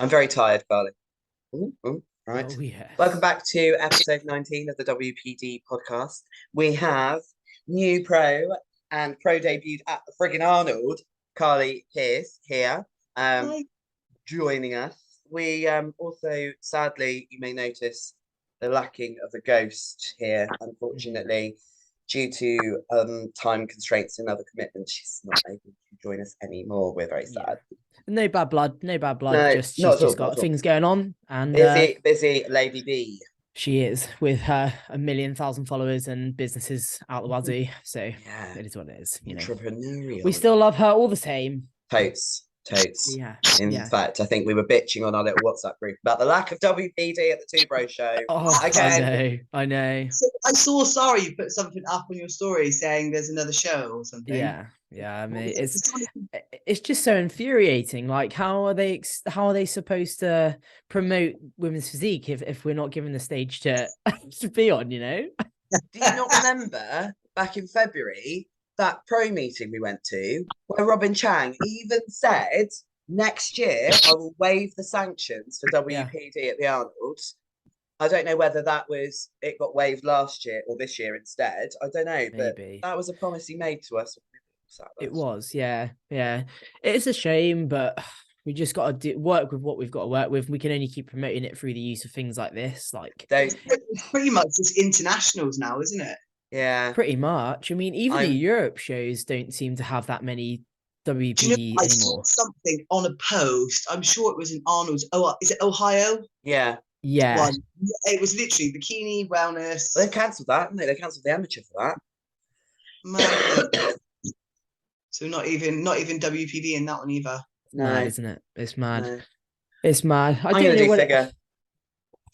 I'm very tired, Carly. Ooh, ooh, right. Oh Welcome yes. back to episode 19 of the WPD podcast. We have new pro and pro debuted at the friggin' Arnold, Karly Pearce here, um, Hi. joining us. We also, sadly, you may notice the lacking of a ghost here, unfortunately, due to time constraints and other commitments. She's not able to join us anymore. We're very Yeah. sad. No bad blood. No bad blood. No, Just not she's at all, just not got at all. things going on, and Busy Lady B. she is with her 1,000,000 followers and businesses out the wazoo. So Yeah, it is what it is. We entrepreneurial. still love her all the same. Totes. Yeah. In Yeah. fact, I think we were bitching on our little WhatsApp group about the lack of WPD at the Two Bro Show. Oh, I Again, know. I know. So I saw Sara, you put something up on your story saying there's another show or something. Yeah. Yeah. I What mean, was it? Just wanted it's just so infuriating. Like, how are they supposed to promote women's physique if we're not given the stage to to be on? do you not remember back in February that pro meeting we went to where Robin Chang even said next year I will waive the sanctions for Yeah. WPD at the Arnold. I don't know whether it got waived last year or this year instead. I don't know, but Maybe. that was a promise he made to us. It was, yeah, yeah. It's a shame, but we just got to work with what we've got to work with. We can only keep promoting it through the use of things like this, like it's pretty much just internationals now, isn't it? Yeah, pretty much. I mean, even the I'm Europe shows don't seem to have that many Do you know, WPD I saw anymore. something on a post. I'm sure it was in Arnold's. Oh, is it Ohio yeah. Yeah, one? It was literally bikini wellness. They cancelled that, didn't they? They cancelled the amateur for Madness. that. So not even WPD in that one either. mad, No, isn't it? It's mad. no. It's mad. I I'm don't gonna know do what figure.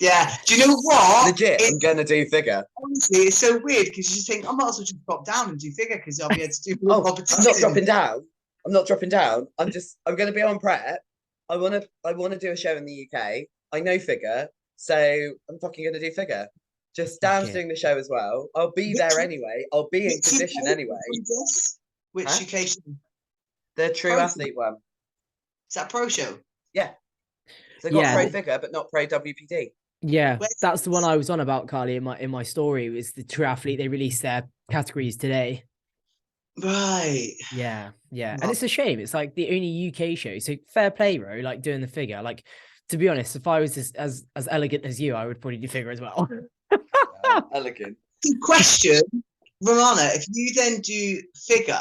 Yeah. Do you know what? Legit, I'm gonna do figure. Honestly, it's so weird because you just think I might as well just drop down and do figure because I'll be able to do more Oh, I'm competition. not dropping down. I'm not dropping down. I'm gonna be on prep. I wanna do a show in the UK. I know figure, so I'm fucking gonna do figure. Just Dan's Okay. doing the show as well. I'll be there anyway. I'll be in condition anyway. Which Huh? UK show? The true Pro athlete one. Is that pro show? Yeah. So they got Yeah, pro figure, but not pro WPD. yeah. Where's That's the one I was on about, Carly, in my story. Was the triathlete? They released their categories today. Right. Yeah, yeah. And Right. it's a shame. It's like the only UK show. So fair play, bro. Like doing the figure. Like, to be honest, if I was as elegant as you, I would probably do figure as well. Elegant. Good question, Romana. If you then do figure,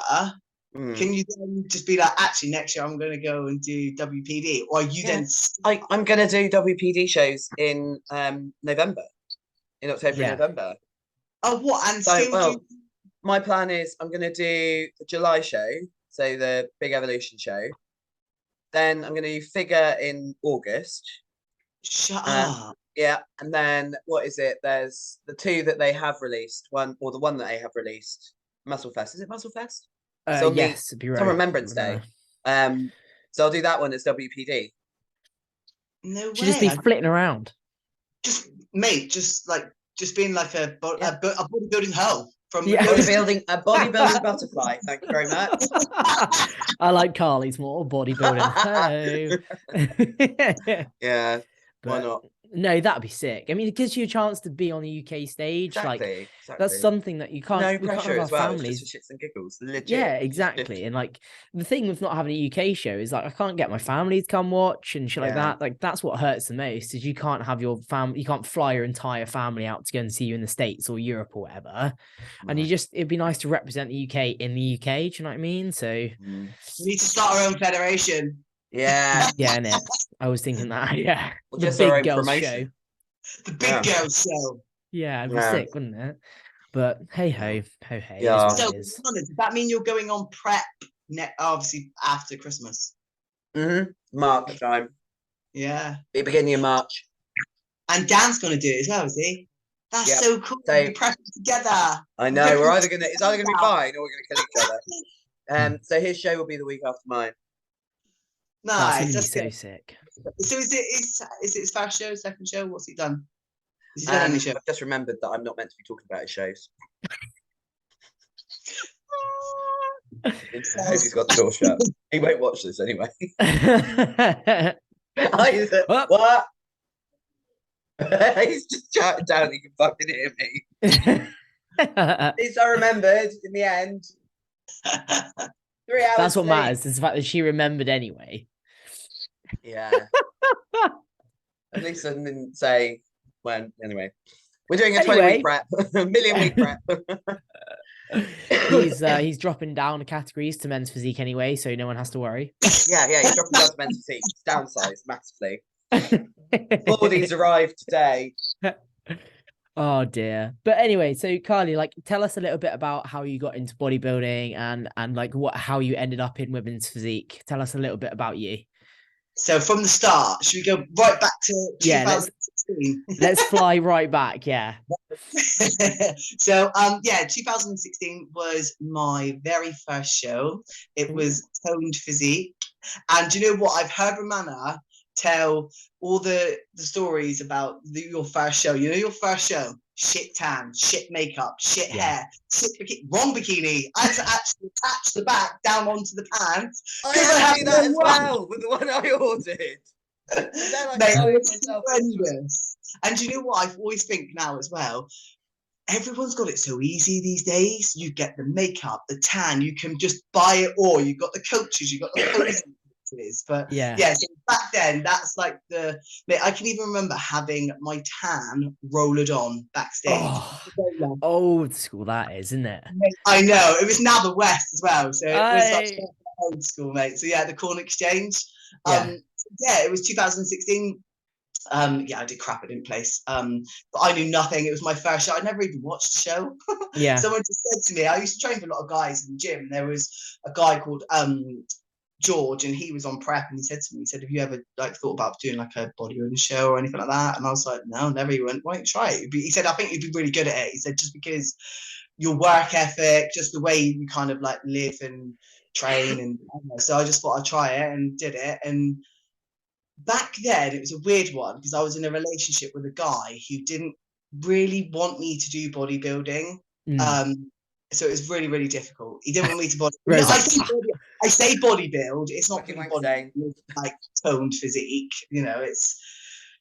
Mm. can you then just be like, actually, next year I'm going to go and do WPD, or you Yeah. then? I'm gonna do WPD shows in November, in October Yeah. and November. Oh, what? And So still well, do? my plan is I'm gonna do the July show, so the Big Evolution show. Then I'm gonna do figure in August. Shut Um, up. yeah, and then what is it? There's the two that they have released. One or the one that they have released. Muscle Fest. Is it Muscle Fest? It's on Yes, it's Bureau. on Remembrance Day. So I'll do that one as WPD. No Should just way. be flitting around. Just mate, just being like a bodybuilding hoe from Yeah. A bodybuilding butterfly. Thank you very much. I like Carly's more bodybuilding. Hey. Yeah, why But not? no, that'd be sick. I mean, it gives you a chance to be on the UK stage. Like Exactly. that's something that No we can't have pressure our as well. It's families. just for shits and giggles. Legit. Yeah, Just exactly. And like the thing with not having a UK show is like I can't get my family to come watch and shit like Yeah. that. Like that's what hurts the most is you can't have your family, you can't fly your entire family out to go and see you in the States or Europe or whatever. And it'd be nice to represent the UK in the UK. Do you know what I mean? So Mm. We need to start our own federation. Yeah. yeah, innit? I was thinking that. Yeah, Well, the just our big own girls promotion. The big girl show. Yeah, it'd be Yeah. sick, wouldn't it? But hey ho, ho hey, Yeah. is what So it is. Romana, does that mean you're going on prep obviously after Christmas? March time. Yeah. The beginning of March. And Dan's gonna do it as well, is he? That's Yep. so cool. So- We're prepping together. I know. It's either gonna be fine or we're gonna kill each other. So his show will be the week after mine. That's Nice. gonna be That's so good. sick. So is it his first show, second show? What's he done? Has he done any show? I've just remembered that I'm not meant to be talking about his shows. I hope he's got the door shut. He won't watch this anyway. I said, What? what? He's just shouting down. He can fucking hear me. At least I remembered in the end. 3 hours. That's what late. matters. Is the fact that she remembered anyway. Yeah. At least I didn't say when. Anyway, we're doing a 20-week prep, a million-week prep. He's dropping down the categories to men's physique anyway, so no one has to worry. Yeah, he's dropping down to men's physique. It's downsized massively. Body's arrived today. Oh dear. But anyway, so Karly, like, tell us a little bit about how you got into bodybuilding and like how you ended up in women's physique. Tell us a little bit about you. So from the start, should we go right back to 2016? Let's fly right back. Yeah. So 2016 was my very first show. It was Toned Physique, and you know what? I've heard Romana tell all the stories about your first show. You know, your first show, shit tan, shit makeup, shit hair, shit wrong bikini. I had to actually attach the back down onto the pants. I had to do that as well with the one I ordered. Mate, it was horrendous. And you know what? I always think now as well, everyone's got it so easy these days. You get the makeup, the tan, you can just buy it all. You've got the coaches, you've got the posing. But so back then, that's like I can even remember having my tan rolled on backstage. Oh, old school that is, isn't it? I know, it was now the West as well, so it was like old school, mate. So the Corn Exchange. It was 2016. I did crap. I didn't place. But I knew nothing. It was my first show. I never even watched the show. Someone just said to me, I used to train for a lot of guys in the gym. There was a guy called George, and he was on prep, and he said to me, have you ever like thought about doing like a bodybuilding show or anything like that? And I was like, no, never. He went, why don't you try it? He said, I think you'd be really good at it. He said, just because your work ethic, just the way you kind of like live and train, and so I just thought I'd try it and did it. And back then it was a weird one because I was in a relationship with a guy who didn't really want me to do bodybuilding. So it was really, really difficult. He didn't want me to I say bodybuild, it's not really bodybuilding, it's like toned physique, you know. It's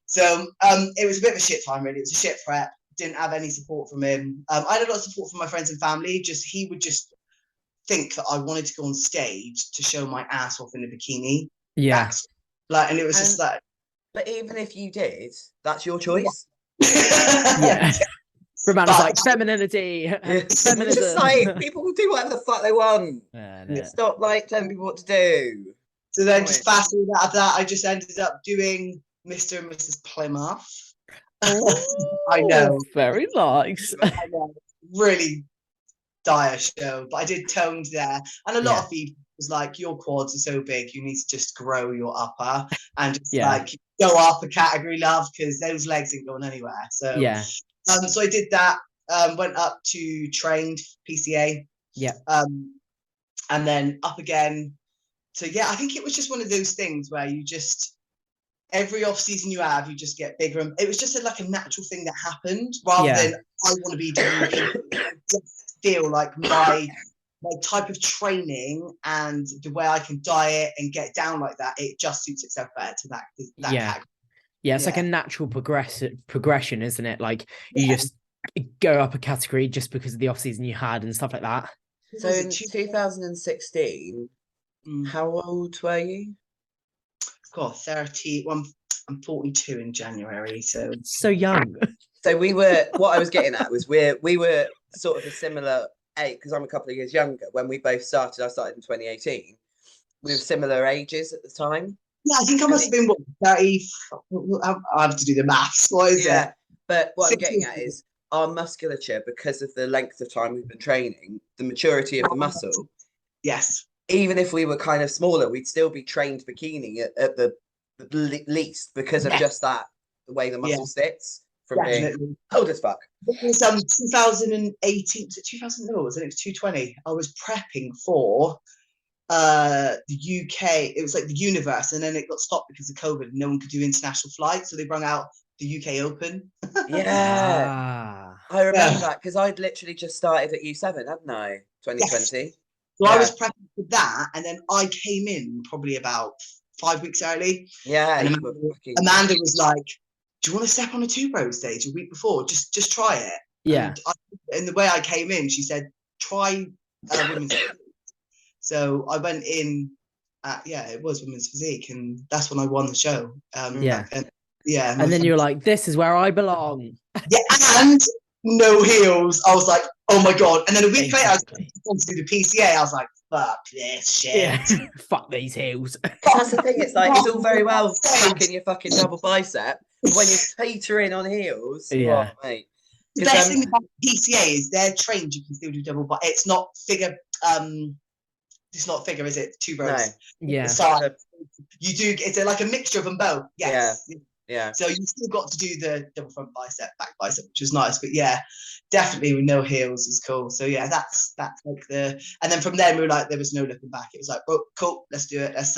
so it was a bit of a shit time, really. It was a shit prep. Didn't have any support from him. I had a lot of support from my friends and family. He would just think that I wanted to go on stage to show my ass off in a bikini. And it was just like. But even if you did, that's your choice. Romana's like femininity. Feminism. Just like people will do whatever the fuck they want. Stop like telling people what to do. So then, just fast forward out of that, I just ended up doing Mr. and Mrs. Plymouth. I know, very nice. I know, really dire show, but I did toned there, and a lot of people was like, your quads are so big, you need to just grow your upper and just like go up a category, love, because those legs ain't going anywhere. So so I did that, went up to trained PCA, and then up again. So I think it was just one of those things where you just every off season you just get bigger, and it was just like a natural thing that happened rather than I want to be doing. I just feel like my type of training and the way I can diet and get down like that, it just suits itself better to that category. It's like a natural progression, isn't it? Like you just go up a category just because of the off season you had and stuff like that. So in 2016, how old were you? God, 30. Well, I'm 42 in January, so young. So what I was getting at was we were sort of a similar age, because I'm a couple of years younger. When we both started, I started in 2018. We were similar ages at the time. Yeah, I think I must have been 30. I have to do the maths. What is it? But what I'm getting at is our musculature, because of the length of time we've been training, the maturity of the muscle. Yes. Even if we were kind of smaller, we'd still be trained bikini at the least because of just that, the way the muscle sits from being old as fuck. It was 2018, was it 2000? No, it was 2020. I was prepping for the UK. It was like the Universe, and then it got stopped because of COVID. No one could do international flights, so they brought out the UK Open. I remember that because I'd literally just started at U7, hadn't I? 2020. So I was prepping for that, and then I came in probably about 5 weeks early. Yeah, And you were fucking... Amanda was like, "Do you want to step on a 2-bro stage a week before? Just try it." Yeah. And the way I came in, she said, "Try women's." So I went in. It was women's physique, and that's when I won the show. Yeah. And then you're like, "This is where I belong." Yeah, and no heels. I was like, "Oh my god!" And then a week later, I was to do the PCA. I was like, "Fuck this shit." Yeah. Fuck these heels. That's the thing. It's like, it's all very well packing your fucking double bicep, but when you're teetering on heels, Yeah, mate. The best thing about PCA is they're trained. You can still do double bicep. It's not figure. It's not figure, is it? 2 bros. No. Yeah. You do. It's like a mixture of them both. Yes. Yeah. So you still got to do the double front bicep, back bicep, which was nice. But yeah, definitely with no heels is cool. So yeah, that's like and then from there we were like, there was no looking back. It was like, oh, cool, let's do it. Let's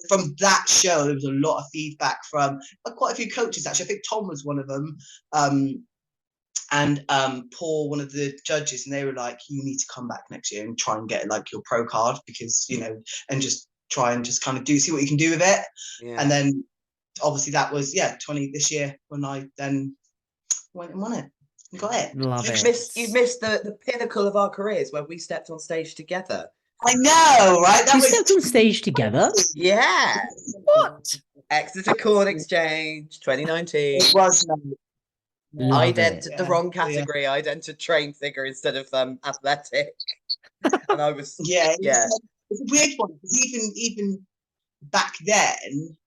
From that show, there was a lot of feedback from quite a few coaches actually. I think Tom was one of them. And Paul, one of the judges, and they were like, "You need to come back next year and try and get like your pro card, because and just try and just kind of see what you can do with it." Yeah. And then obviously that was 20 this year when I then went and won it and got it. Love it. You've missed the pinnacle of our careers when we stepped on stage together. I know, right? We stepped on stage together. Yeah. What? Exeter Corn Exchange 2019. It was. I'd entered the wrong category. Yeah. I'd entered train figure instead of athletic, and I was It's a weird one, because even back then,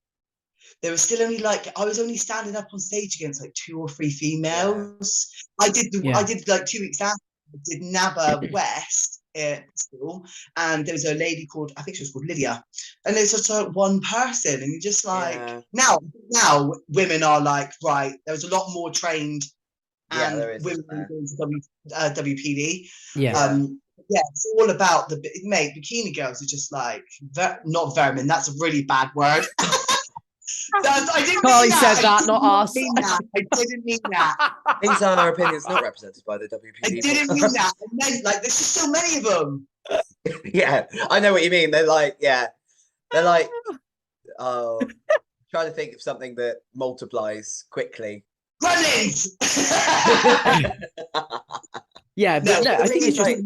there was still only like, I was only standing up on stage against like 2 or 3 females. Yeah. I did like 2 weeks after. I did NABA West at school, and there was a lady called, I think she was called Lydia, and there's just like one person, and you're just like, now women are like, right, there's a lot more trained, and women going to WPD. It's all about bikini girls are just like, not vermin, that's a really bad word. I didn't Carly said that, not us. I didn't mean that. These are our opinions not represented by the WPD. I didn't mean that. I meant, like, there's just so many of them. Yeah, I know what you mean. They're like, oh, trying to think of something that multiplies quickly. Gremlins! Yeah, but no, I think it's just...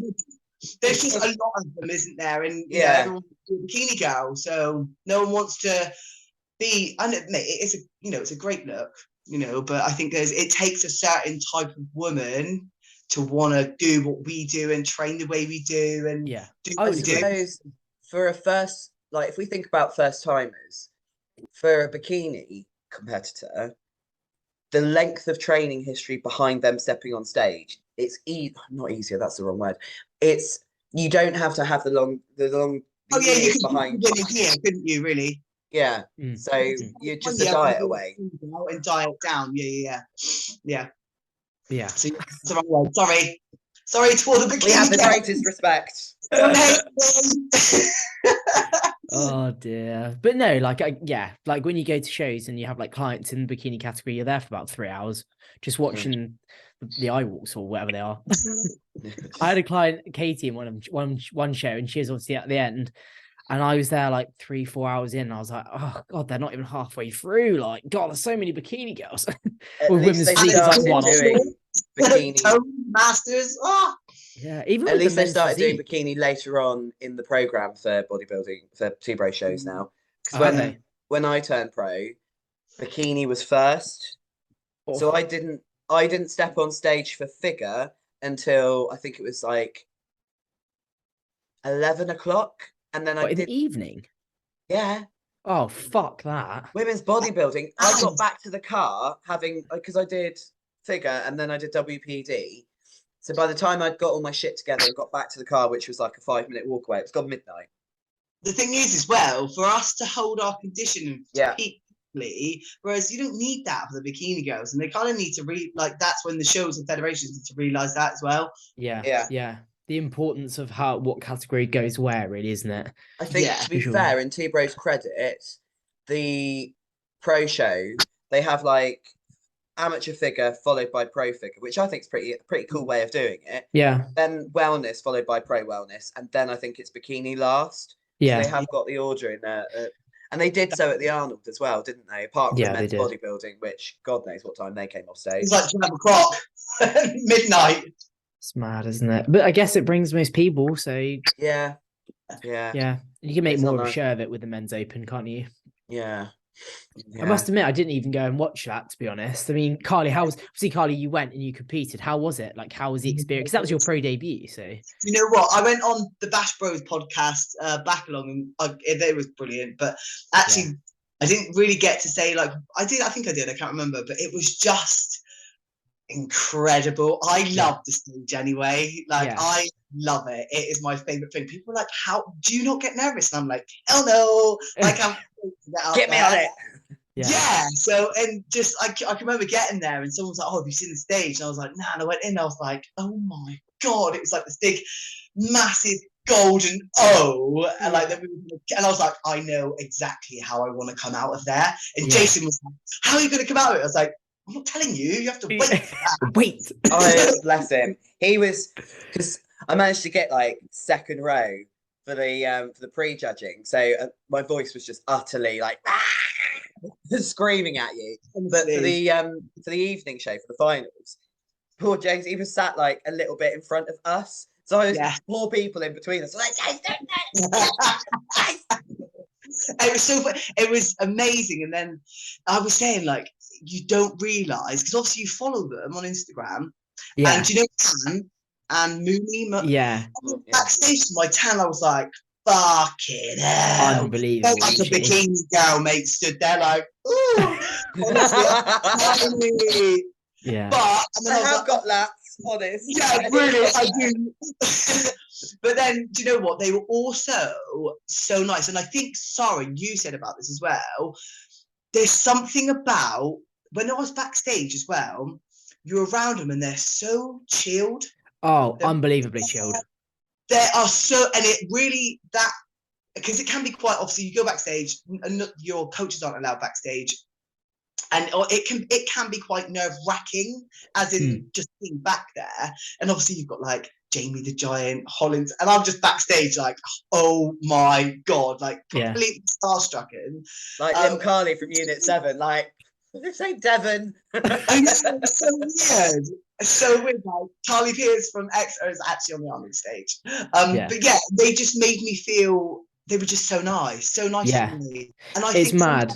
There's just a lot of them, isn't there? And everyone's a bikini girl, so no one wants to be. I admit it's a great look, but I think it takes a certain type of woman to want to do what we do and train the way we do and do what we do. Suppose for a first, like, if we think about first timers, for a bikini competitor, the length of training history behind them stepping on stage, it's not easier. That's the wrong word. It's, you don't have to have the long. Oh yeah, you could behind. Couldn't you? Really? Yeah. So you're just a diet away. And diet down. Yeah. So that's the wrong word. Sorry to all the bikini. We have the greatest respect. Oh dear. But no, like when you go to shows and you have like clients in the bikini category, you're there for about 3 hours just watching the eye walks or whatever they are. I had a client, Katie, in one show, and she was obviously at the end, and I was there like 3-4 hours in, and I was like, oh god, they're not even halfway through. Like, god, there's so many bikini girls. With women's physique, like one bikini masters. Yeah, even at least they started doing bikini later on in the program for bodybuilding, for 2-bro shows now. Because when I turned pro, bikini was first. So I didn't step on stage for figure until I think it was like 11 o'clock, and then in the evening. Yeah. Oh fuck that. Women's bodybuilding. I got back to the car because I did figure and then I did WPD. So by the time I'd got all my shit together and got back to the car, which was like a 5-minute walk away, it was gone midnight. The thing is, as well, for us to hold our condition peakly, whereas you don't need that for the bikini girls, and they kind of need to that's when the shows and federations need to realise that as well. Yeah. The importance of what category goes where, really, isn't it? I think to be fair, in 2-bro's credit, the pro show, they have like amateur figure followed by pro figure, which I think is pretty cool way of doing it. Yeah. Then wellness followed by pro wellness, and then I think it's bikini last. Yeah. So they have got the order in there. And they did so at the Arnold as well, didn't they? Apart from Yeah, the men's they did. bodybuilding, which God knows what time they came off stage. It's like 12 o'clock, midnight. It's mad, isn't it? But I guess it brings most people, so Yeah. you can make It's more not of a nice. show of it with the men's open, can't you? Yeah. I must admit, I didn't even go and watch that, to be honest. I mean, Karly, Karly, you went and you competed. How was it? Like, how was the experience? 'Cause that was your pro debut, so. You know what? I went on the Bash Bros podcast back along, and it was brilliant. But actually, I didn't really get to say, like, I think I did. I can't remember, but it was just incredible. I love the stage anyway. Like, I love it. It is my favorite thing. People are like, "How do you not get nervous?" And I'm like, "Hell no! Like, I'm get me on it." Yeah. So, and just I can remember getting there, and someone's like, "Oh, have you seen the stage?" And I was like, "Nah." And I went in. I was like, "Oh my God!" It was like this big, massive golden O, and like, and I was like, "I know exactly how I want to come out of there." And Jason was like, "How are you going to come out of it?" I was like, "I'm not telling you. You have to wait for that." Wait. Oh, bless him. He was, because I managed to get like second row for the pre-judging, so my voice was just utterly like screaming at you. But for the evening show, for the finals, poor James, he was sat like a little bit in front of us, so I was 4 people in between us, like, it was so fun. It was amazing. And then I was saying, like, you don't realize, because obviously you follow them on Instagram, and you know Tan and Mooney, backstage to my Tan, I was like, fucking hell, unbelievable. like a bikini girl, mate, stood there like, ooh, honestly, but and then I have got lats, honest. Yeah, really, I do. But then, do you know what? They were also so nice, and I think, Sara, you said about this as well. There's something about when I was backstage as well. You're around them, and they're so chilled. Oh, unbelievably chilled. They are so, and it really because it can be quite. Obviously, you go backstage, and your coaches aren't allowed backstage. And it can be quite nerve-wracking, as in just being back there. And obviously you've got like Jamie the Giant, Hollins, and I'm just backstage like, oh my God, like completely starstruck. Like Karly from Unit 7, like, this ain't Devon. I know, it's so weird. It's so weird. Like Karly Pearce from EXO is actually on the Arnold stage. But yeah, they just made me feel they were just so nice to me. And I think mad.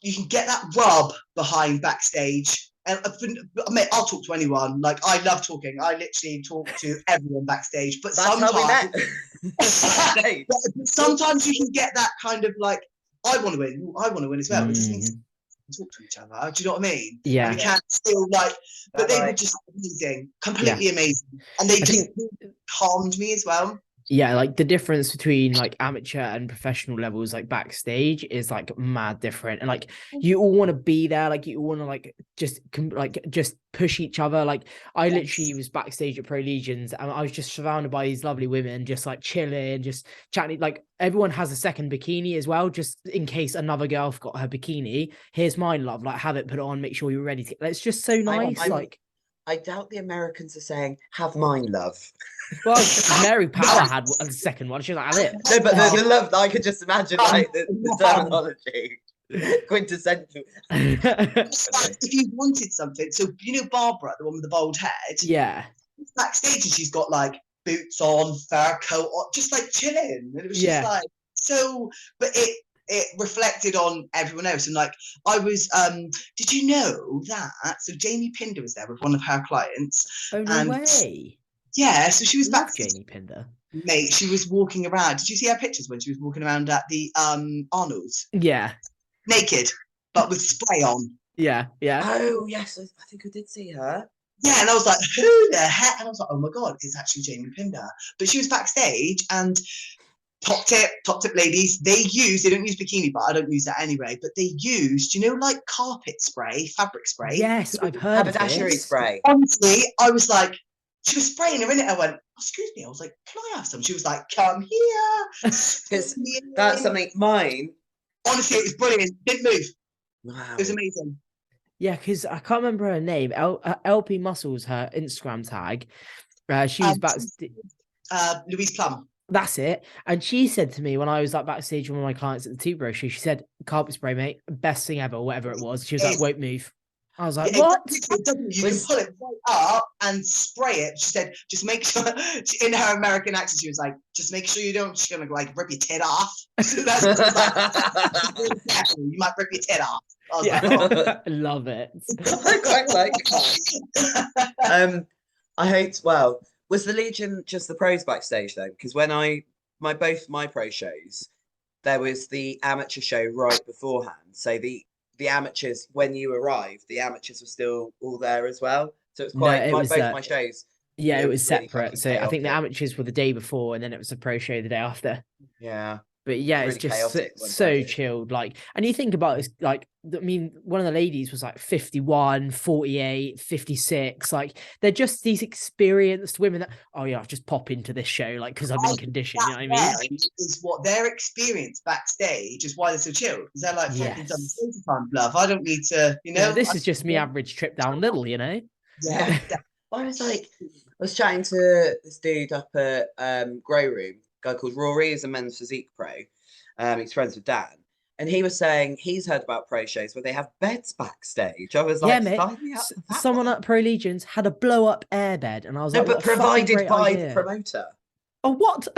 You can get that rub behind backstage. And mate, I'll talk to anyone. Like, I love talking. I literally talk to everyone backstage. But that's sometimes, how we met. Sometimes you can get that kind of like, I want to win. I want to win as well. It just means talk to each other. Do you know what I mean? Yeah. And we can't still like, but they were just amazing, completely amazing, and they just calmed me as well. Yeah, like the difference between like amateur and professional levels, like backstage, is like mad different. And like you all want to be there, like you all want to like just push each other. Like I literally was backstage at Pro Legions, and I was just surrounded by these lovely women, just like chilling, just chatting. Like everyone has a second bikini as well, just in case another girl forgot her bikini. Here's mine, love. Like have it, put it on, make sure you're ready to. It's just so nice. I doubt the Americans are saying, have mine, love. Well, Mary Power had a second one. She was like, have it. No, but the love, I could just imagine like the terminology. Quintessential. If you wanted something, so you know Barbara, the one with the bald head? Yeah. Backstage, and she's got like boots on, fur coat on, just like chilling. And it was just like, so, but it reflected on everyone else. And like I was did you know that so Jamie Pinder was there with one of her clients? Oh no way. Yeah, so she was back. Jamie Pinder, mate, she was walking around. Did you see her pictures when she was walking around at the Arnold's? Yeah, naked but with spray on. Yeah. Oh yes, I think I did see her. Yeah, and I was like, who the heck? And I was like, oh my God, it's actually Jamie Pinder. But she was backstage, and top tip ladies, they don't use bikini, but I don't use that anyway, but they used, like carpet spray, fabric spray. Yes, I've heard haberdashery spray. Honestly, I was like, she was spraying her in it. I went, excuse me. I was like, can I have some? She was like, come here. Because that's something mine. Honestly, it was brilliant. Didn't move. Wow. It was amazing. Yeah, because I can't remember her name. LP Muscles, her Instagram tag. She was back. Louise Plum. That's it. And she said to me when I was like backstage with one of my clients at the Two Bro show, she said, "Carpet spray, mate, best thing ever," whatever it was. She was like, "Won't move." I was like, Yeah, "What?" you can pull it right up and spray it. She said, just make sure, in her American accent, she was like, just make sure you don't, she's going to like rip your tit off. So that's like, you might rip your tit off. I was Yeah. like, oh. Love it. I quite like that. I hate, well, was the Legion just the pros backstage though? Because when both my pro shows, there was the amateur show right beforehand. So the amateurs, when you arrived, the amateurs were still all there as well. So it was quite, both my shows. Yeah, it was really separate. So I think the amateurs were the day before, and then it was the pro show the day after. Yeah. But yeah, Really it's just chaotic so chilled. Like, and you think about it, like, I mean, one of the ladies was like 51, 48, 56. Like, they're just these experienced women that, oh yeah, I'll just pop into this show, like, because I'm in condition. You know what I mean? Is what their experience backstage is why they're so chilled. Because they're like, fucking done the time, love. I don't need to, you know. Yeah, this is just me average trip down Little, you know? Yeah. I was chatting to this dude up at Grow Room, a guy called Rory, he's a men's physique pro. He's friends with Dan. And he was saying he's heard about pro shows where they have beds backstage. I was like, mate. sign me up for that someone one. at Pro Legions had a blow up airbed, and I was No, like, but what provided by idea. the promoter. Oh, what?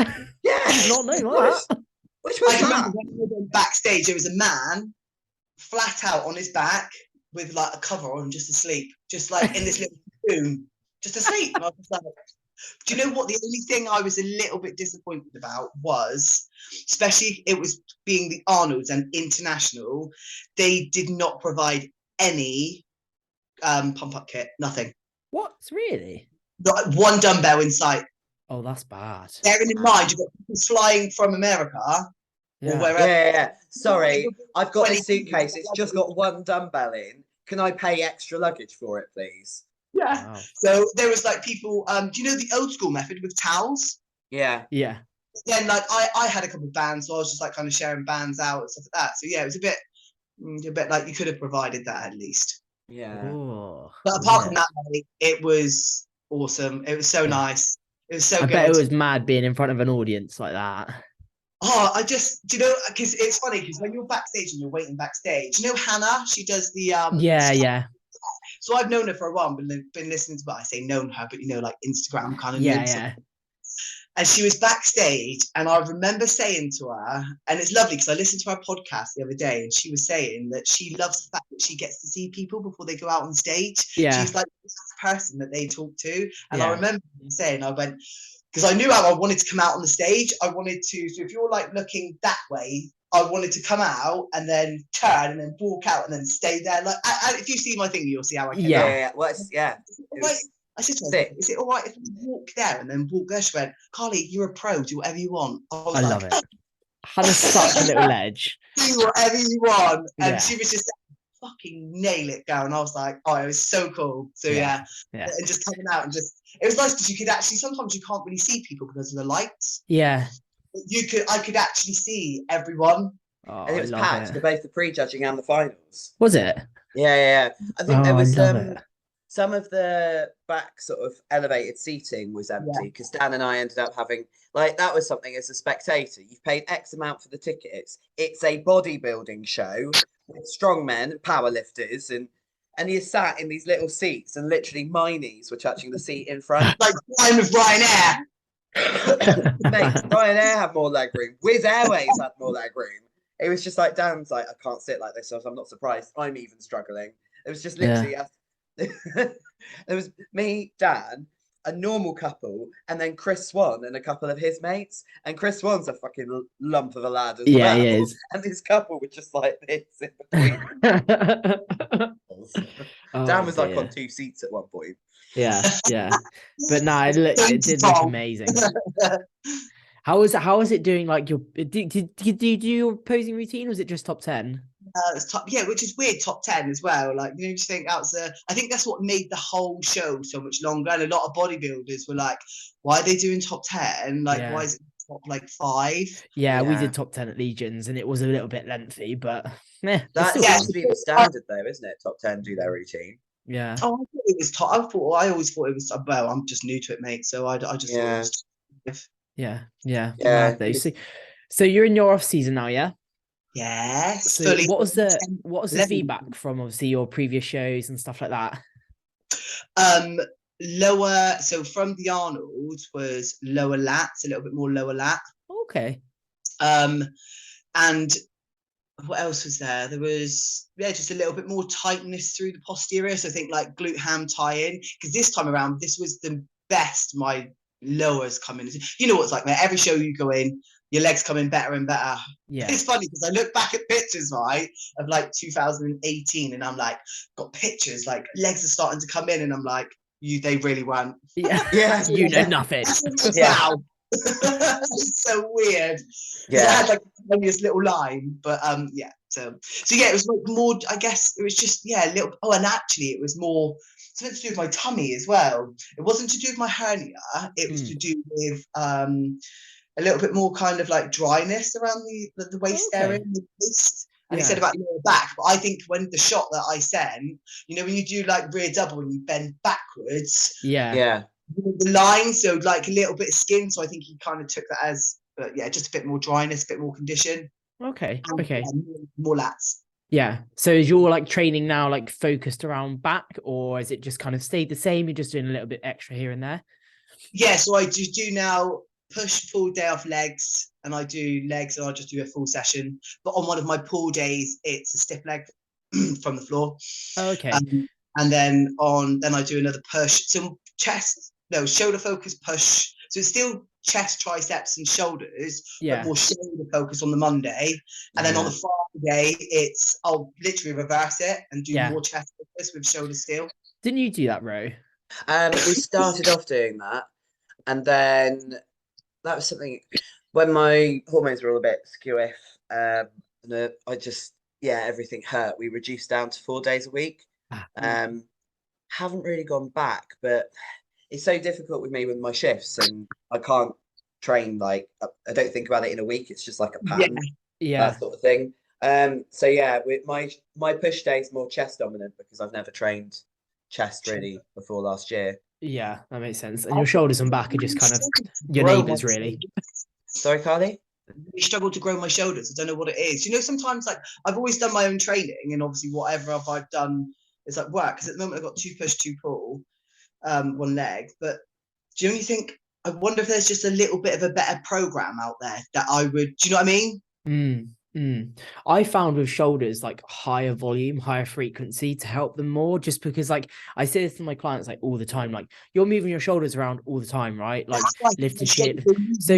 Yeah. I did not know that. Which was I remember when we went backstage, there was a man flat out on his back with like a cover on, just asleep, just like in this little room, just asleep. And I was like, do you know what? The only thing I was a little bit disappointed about was, especially it was being the Arnolds and international, they did not provide any pump up kit, nothing. What? Really? Not one dumbbell in sight. Oh, that's bad. Bearing in mind, you've got people flying from America or wherever. Yeah. Sorry, I've got this suitcase. It's just got one dumbbell in. Can I pay extra luggage for it, please? Yeah. Wow. So there was like people, do you know the old school method with towels? Yeah. Yeah. Then like I had a couple of bands, so I was just like kind of sharing bands out and stuff like that. So yeah, it was a bit like you could have provided that at least. Yeah. Ooh, but apart from that, it was awesome. It was so nice. It was so good. I bet it was mad being in front of an audience like that. Oh, I just, do you know, because it's funny because when you're backstage and you're waiting backstage, you know Hannah, she does the yeah. So I've known her for a while, been listening to, but I say known her, but you know, like Instagram kind of. Yeah. And she was backstage, and I remember saying to her, and it's lovely because I listened to her podcast the other day, and she was saying that she loves the fact that she gets to see people before they go out on stage. Yeah. She's like the person that they talk to. And I remember saying, I went, because I knew how I wanted to come out on the stage. I wanted to, so if you're like looking that way, I wanted to come out and then turn and then walk out and then stay there. Like, if you see my thing, you'll see how I came out. Yeah. Well, I said to her, is it all right if we walk there and then walk there? She went, Carly, you're a pro, do whatever you want. I love it. Hannah's such a little edge. Do whatever you want. And she was just fucking nail it down. I was like, oh, it was so cool. So yeah. And just coming out and just, it was nice because you could actually, sometimes you can't really see people because of the lights. Yeah. I could actually see everyone. Oh, and it was packed for both the pre-judging and the finals. Was it? Yeah. I think there was some of the back sort of elevated seating was empty because Dan and I ended up having, like, that was something as a spectator. You've paid X amount for the tickets. It's a bodybuilding show with strongmen, powerlifters, and you sat in these little seats and literally my knees were touching the seat in front. Like flying with Ryanair. Mate, Ryanair had more leg room. Wizz Airways had more leg room. It was just like, Dan's like, I can't sit like this, so I'm not surprised. I'm even struggling. It was just literally there was me, Dan, a normal couple, and then Chris Swan and a couple of his mates. And Chris Swan's a fucking lump of a lad as well. Yeah, he is. And this couple were just like this in between. Dan was like on 2 seats at one point. Yeah. But no, it did look amazing. How was it doing? Like did you do your posing routine? Or was it just top 10? It's top, which is weird. Top 10 as well. Like, you know, just think I think that's what made the whole show so much longer. And a lot of bodybuilders were like, "Why are they doing top 10? Like, why is it top like 5?" Yeah, we did top 10 at Legions, and it was a little bit lengthy, but that seems to be the standard, though, isn't it? Top 10 do their routine. Yeah. Oh, I thought it was top. I always thought it was. Well, I'm just new to it, mate. So I just thought it was. Yeah. Yeah. Mad though. So you're in your off season now, yeah? Yes. So Fully. what was the 11. feedback from obviously your previous shows and stuff like that? Lower. So from the Arnold was lower lats, a little bit more lower lat. Okay. And what else was there? There was just a little bit more tightness through the posterior. So I think like glute ham tie-in, because this time around this was the best my lowers come in. You know what's like, man, every show you go in, your legs come in better and better. Yeah. It's funny because I look back at pictures, right, of like 2018, and I'm like, got pictures like legs are starting to come in, and I'm like, they really weren't. Yeah. You know nothing. Wow. It's so weird. Yeah. I had like the tiniest little line, but yeah. So yeah, it was like more. I guess it was just a little. Oh, and actually, it was more something to do with my tummy as well. It wasn't to do with my hernia. It was to do with a little bit more kind of like dryness around the waist area, the waist. And he said about lower back, but I think when the shot that I sent, you know, when you do like rear double and you bend backwards, Yeah. the line, so like a little bit of skin. So I think he kind of took that as, just a bit more dryness, a bit more condition. Okay. And, Okay. More lats. Yeah. So is your like training now like focused around back, or is it just kind of stayed the same? You're just doing a little bit extra here and there? Yeah. So I do now push pull day off legs, and I do legs, and I'll just do a full session. But on one of my pull days, it's a stiff leg from the floor. Okay. And then I do another push. So shoulder focus push. So it's still chest, triceps, and shoulders, but more shoulder focus on the Monday. And then on the Friday, I'll literally reverse it and do more chest focus with shoulder still. Didn't you do that, Ro? We started off doing that, and then that was something when my hormones were all a bit skew-iff, and I just everything hurt. We reduced down to 4 days a week. Haven't really gone back, but it's so difficult with me with my shifts, and I can't train like I don't think about it in a week. It's just like a pattern, that sort of thing. So with my push day is more chest dominant because I've never trained chest really before last year. Yeah, that makes sense. And your shoulders and back are just kind of your neighbours, really. Sorry, Carly? I struggle to grow my shoulders. I don't know what it is. You know, sometimes like I've always done my own training, and obviously whatever I've done is like work. Because at the moment I've got 2 push, 2 pull, 1 leg. But do you think? I wonder if there's just a little bit of a better program out there that I would. Do you know what I mean? I found with shoulders like higher volume, higher frequency to help them more, just because like I say this to my clients like all the time, like you're moving your shoulders around all the time, right? Like lifting shit. So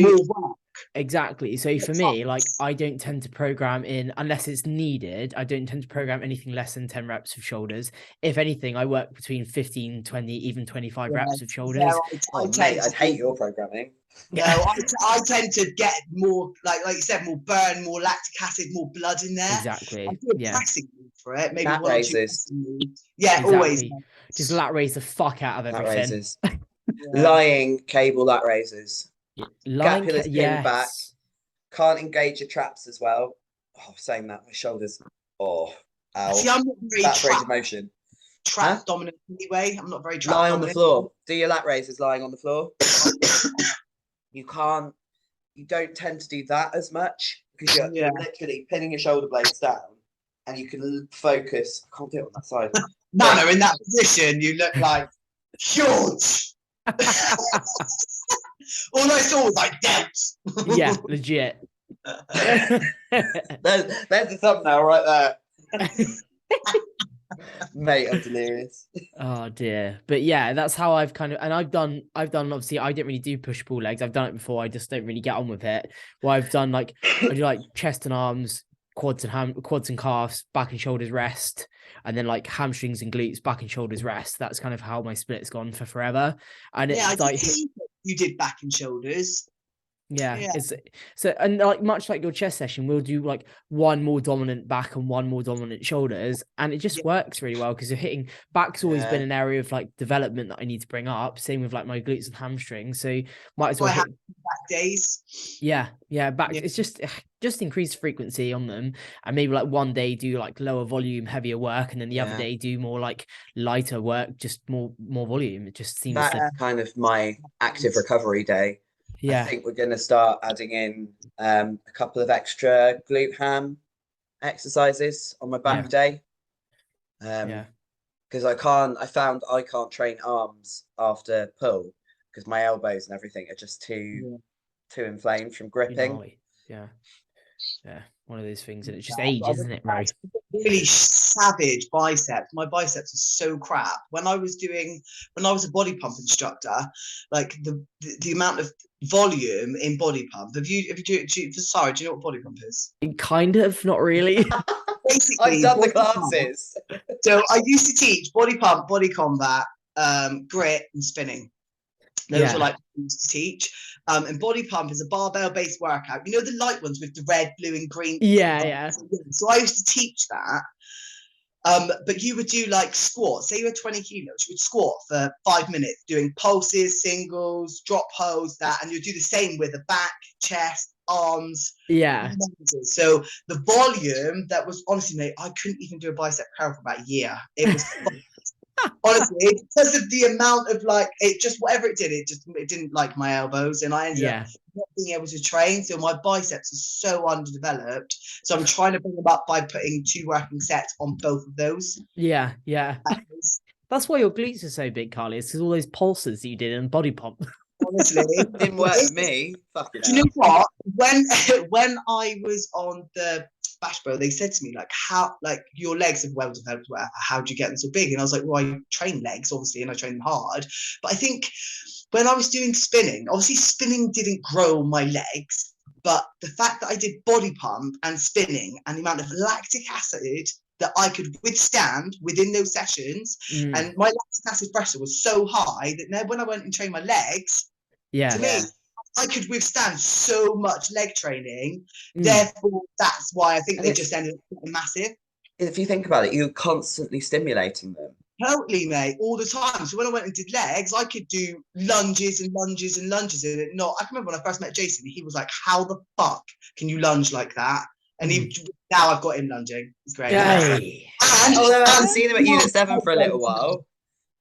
exactly. So for me, like I don't tend to program in unless it's needed. I don't tend to program anything less than 10 reps of shoulders. If anything, I work between 15, 20, even 25 reps of shoulders. I'd hate your programming. No, I tend to get more, like you said, more burn, more lactic acid, more blood in there. Exactly. I do a pressing move for it. Maybe lat raises. Exactly. Always. Just lat raise the fuck out of everything. Lat raises. Lying cable lat raises. Scapular spin back. Can't engage your traps as well. Oh, saying that, my shoulders. Oh, ow. See, I'm not very that range of motion. Trap dominant anyway. I'm not very trap Lie dominant. on the floor. Do your lat raises lying on the floor. You don't tend to do that as much because you're literally pinning your shoulder blades down, and you can focus. I can't do it on that side. Nana, in that position, you look like huge. All I saw was like depths. Yeah, legit. There's the thumbnail right there. Mate, I'm delirious. Oh dear. But yeah, that's how I've kind of, and I've done obviously I didn't really do push pull legs. I've done it before. I just don't really get on with it. Well, I've done like I do like chest and arms, quads and calves, back and shoulders rest, and then like hamstrings and glutes, back and shoulders rest. That's kind of how my split's gone for forever. And it's like you did back and shoulders. Yeah, it's so, and like much like your chest session, we'll do like 1 more dominant back and 1 more dominant shoulders, and it just works really well because you're hitting back's always been an area of like development that I need to bring up. Same with like my glutes and hamstrings, so might as well hit back days. Back. It's just increase frequency on them, and maybe like one day do like lower volume, heavier work, and then the other day do more like lighter work, just more volume. It just seems that's kind of my active recovery day. Yeah. I think we're going to start adding in a couple of extra glute ham exercises on my back day. Yeah. Because I found I can't train arms after pull because my elbows and everything are just too inflamed from gripping. Yeah. Yeah. One of those things, and it's just age, isn't it, Ro? Really savage biceps. My biceps are so crap. When I was a body pump instructor, like the amount of volume in body pump. Sorry, do you know what body pump is? Kind of, not really. Basically, I've done the classes. So I used to teach body pump, body combat, grit, and spinning. Those were like to teach. And body pump is a barbell-based workout. You know the light ones with the red, blue, and green. Yeah. So I used to teach that. But you would do like squats. Say you were 20 kilos, you would squat for 5 minutes, doing pulses, singles, drop holds, and you'd do the same with the back, chest, arms. Yeah. So the volume that was, honestly, mate, I couldn't even do a bicep curl for about a year. It was honestly, because of the amount of like, it just, whatever it did, it didn't like my elbows, and I ended up not being able to train. So my biceps are so underdeveloped. So I'm trying to bring them up by putting 2 working sets on both of those. Yeah. That's why your glutes are so big, Karly. It's because all those pulses that you did in body pump. Honestly, didn't work for me. Fucking do you know what? When I was on the Bash Bro, they said to me, like, how, like, your legs have well developed. How do you get them so big? And I was like, well, I train legs, obviously, and I train them hard. But I think when I was doing spinning, obviously spinning didn't grow my legs, but the fact that I did body pump and spinning and the amount of lactic acid that I could withstand within those sessions, and my lactic acid pressure was so high that now when I went and trained my legs, to me, I could withstand so much leg training. Therefore, that's why I think they just ended up getting massive. If you think about it, you're constantly stimulating them. Totally, mate, all the time. So when I went and did legs, I could do lunges and lunges and lunges. And I can remember when I first met Jason, he was like, how the fuck can you lunge like that? And now I've got him lunging. It's great. Although I haven't seen him at Unit 7 for a little while.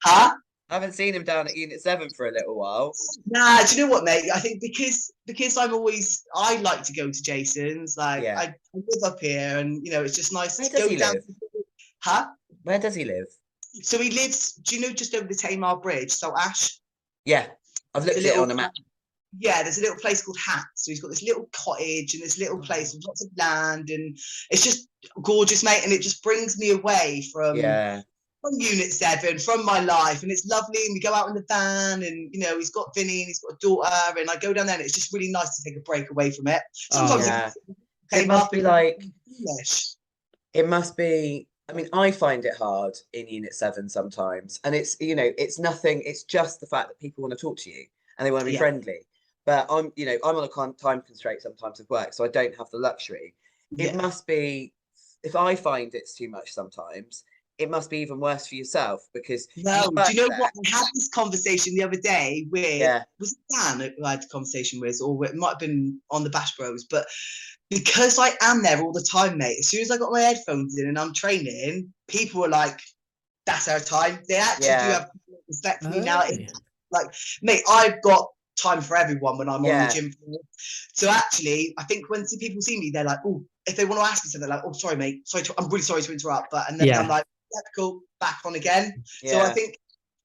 Huh? I haven't seen him down at Unit 7 for a little while. Nah, do you know what, mate? I think because I like to go to Jason's. Like, I live up here, and you know, it's just nice to go down. Huh? Where does he live? So he lives, do you know, just over the Tamar Bridge, so Ash? Yeah, I've looked at it on a map. Yeah, there's a little place called Hat. So he's got this little cottage and this little place with lots of land, and it's just gorgeous, mate. And it just brings me away from Unit 7, from my life, and it's lovely. And we go out in the van, and you know, he's got Vinny and he's got a daughter, and I go down there, and it's just really nice to take a break away from it. Sometimes it must be like it must be. I mean, I find it hard in Unit 7 sometimes, and it's, you know, it's nothing. It's just the fact that people want to talk to you and they want to be friendly. But I'm on a time constraint sometimes with work, so I don't have the luxury. It must be, if I find it's too much sometimes, it must be even worse for yourself because. No, do you know what? I had this conversation the other day with, was it Dan who I had the conversation with, or it might have been on the Bash Bros, but because I am there all the time, mate, as soon as I got my headphones in and I'm training, people are like, that's our time. They actually do have respect for me now. Like, mate, I've got time for everyone when I'm on the gym floor. So actually, I think when people see me, they're like, oh, if they want to ask me something, they're like, oh, sorry, mate, I'm really sorry to interrupt. And then I'm like, yeah, cool, back on again. So I think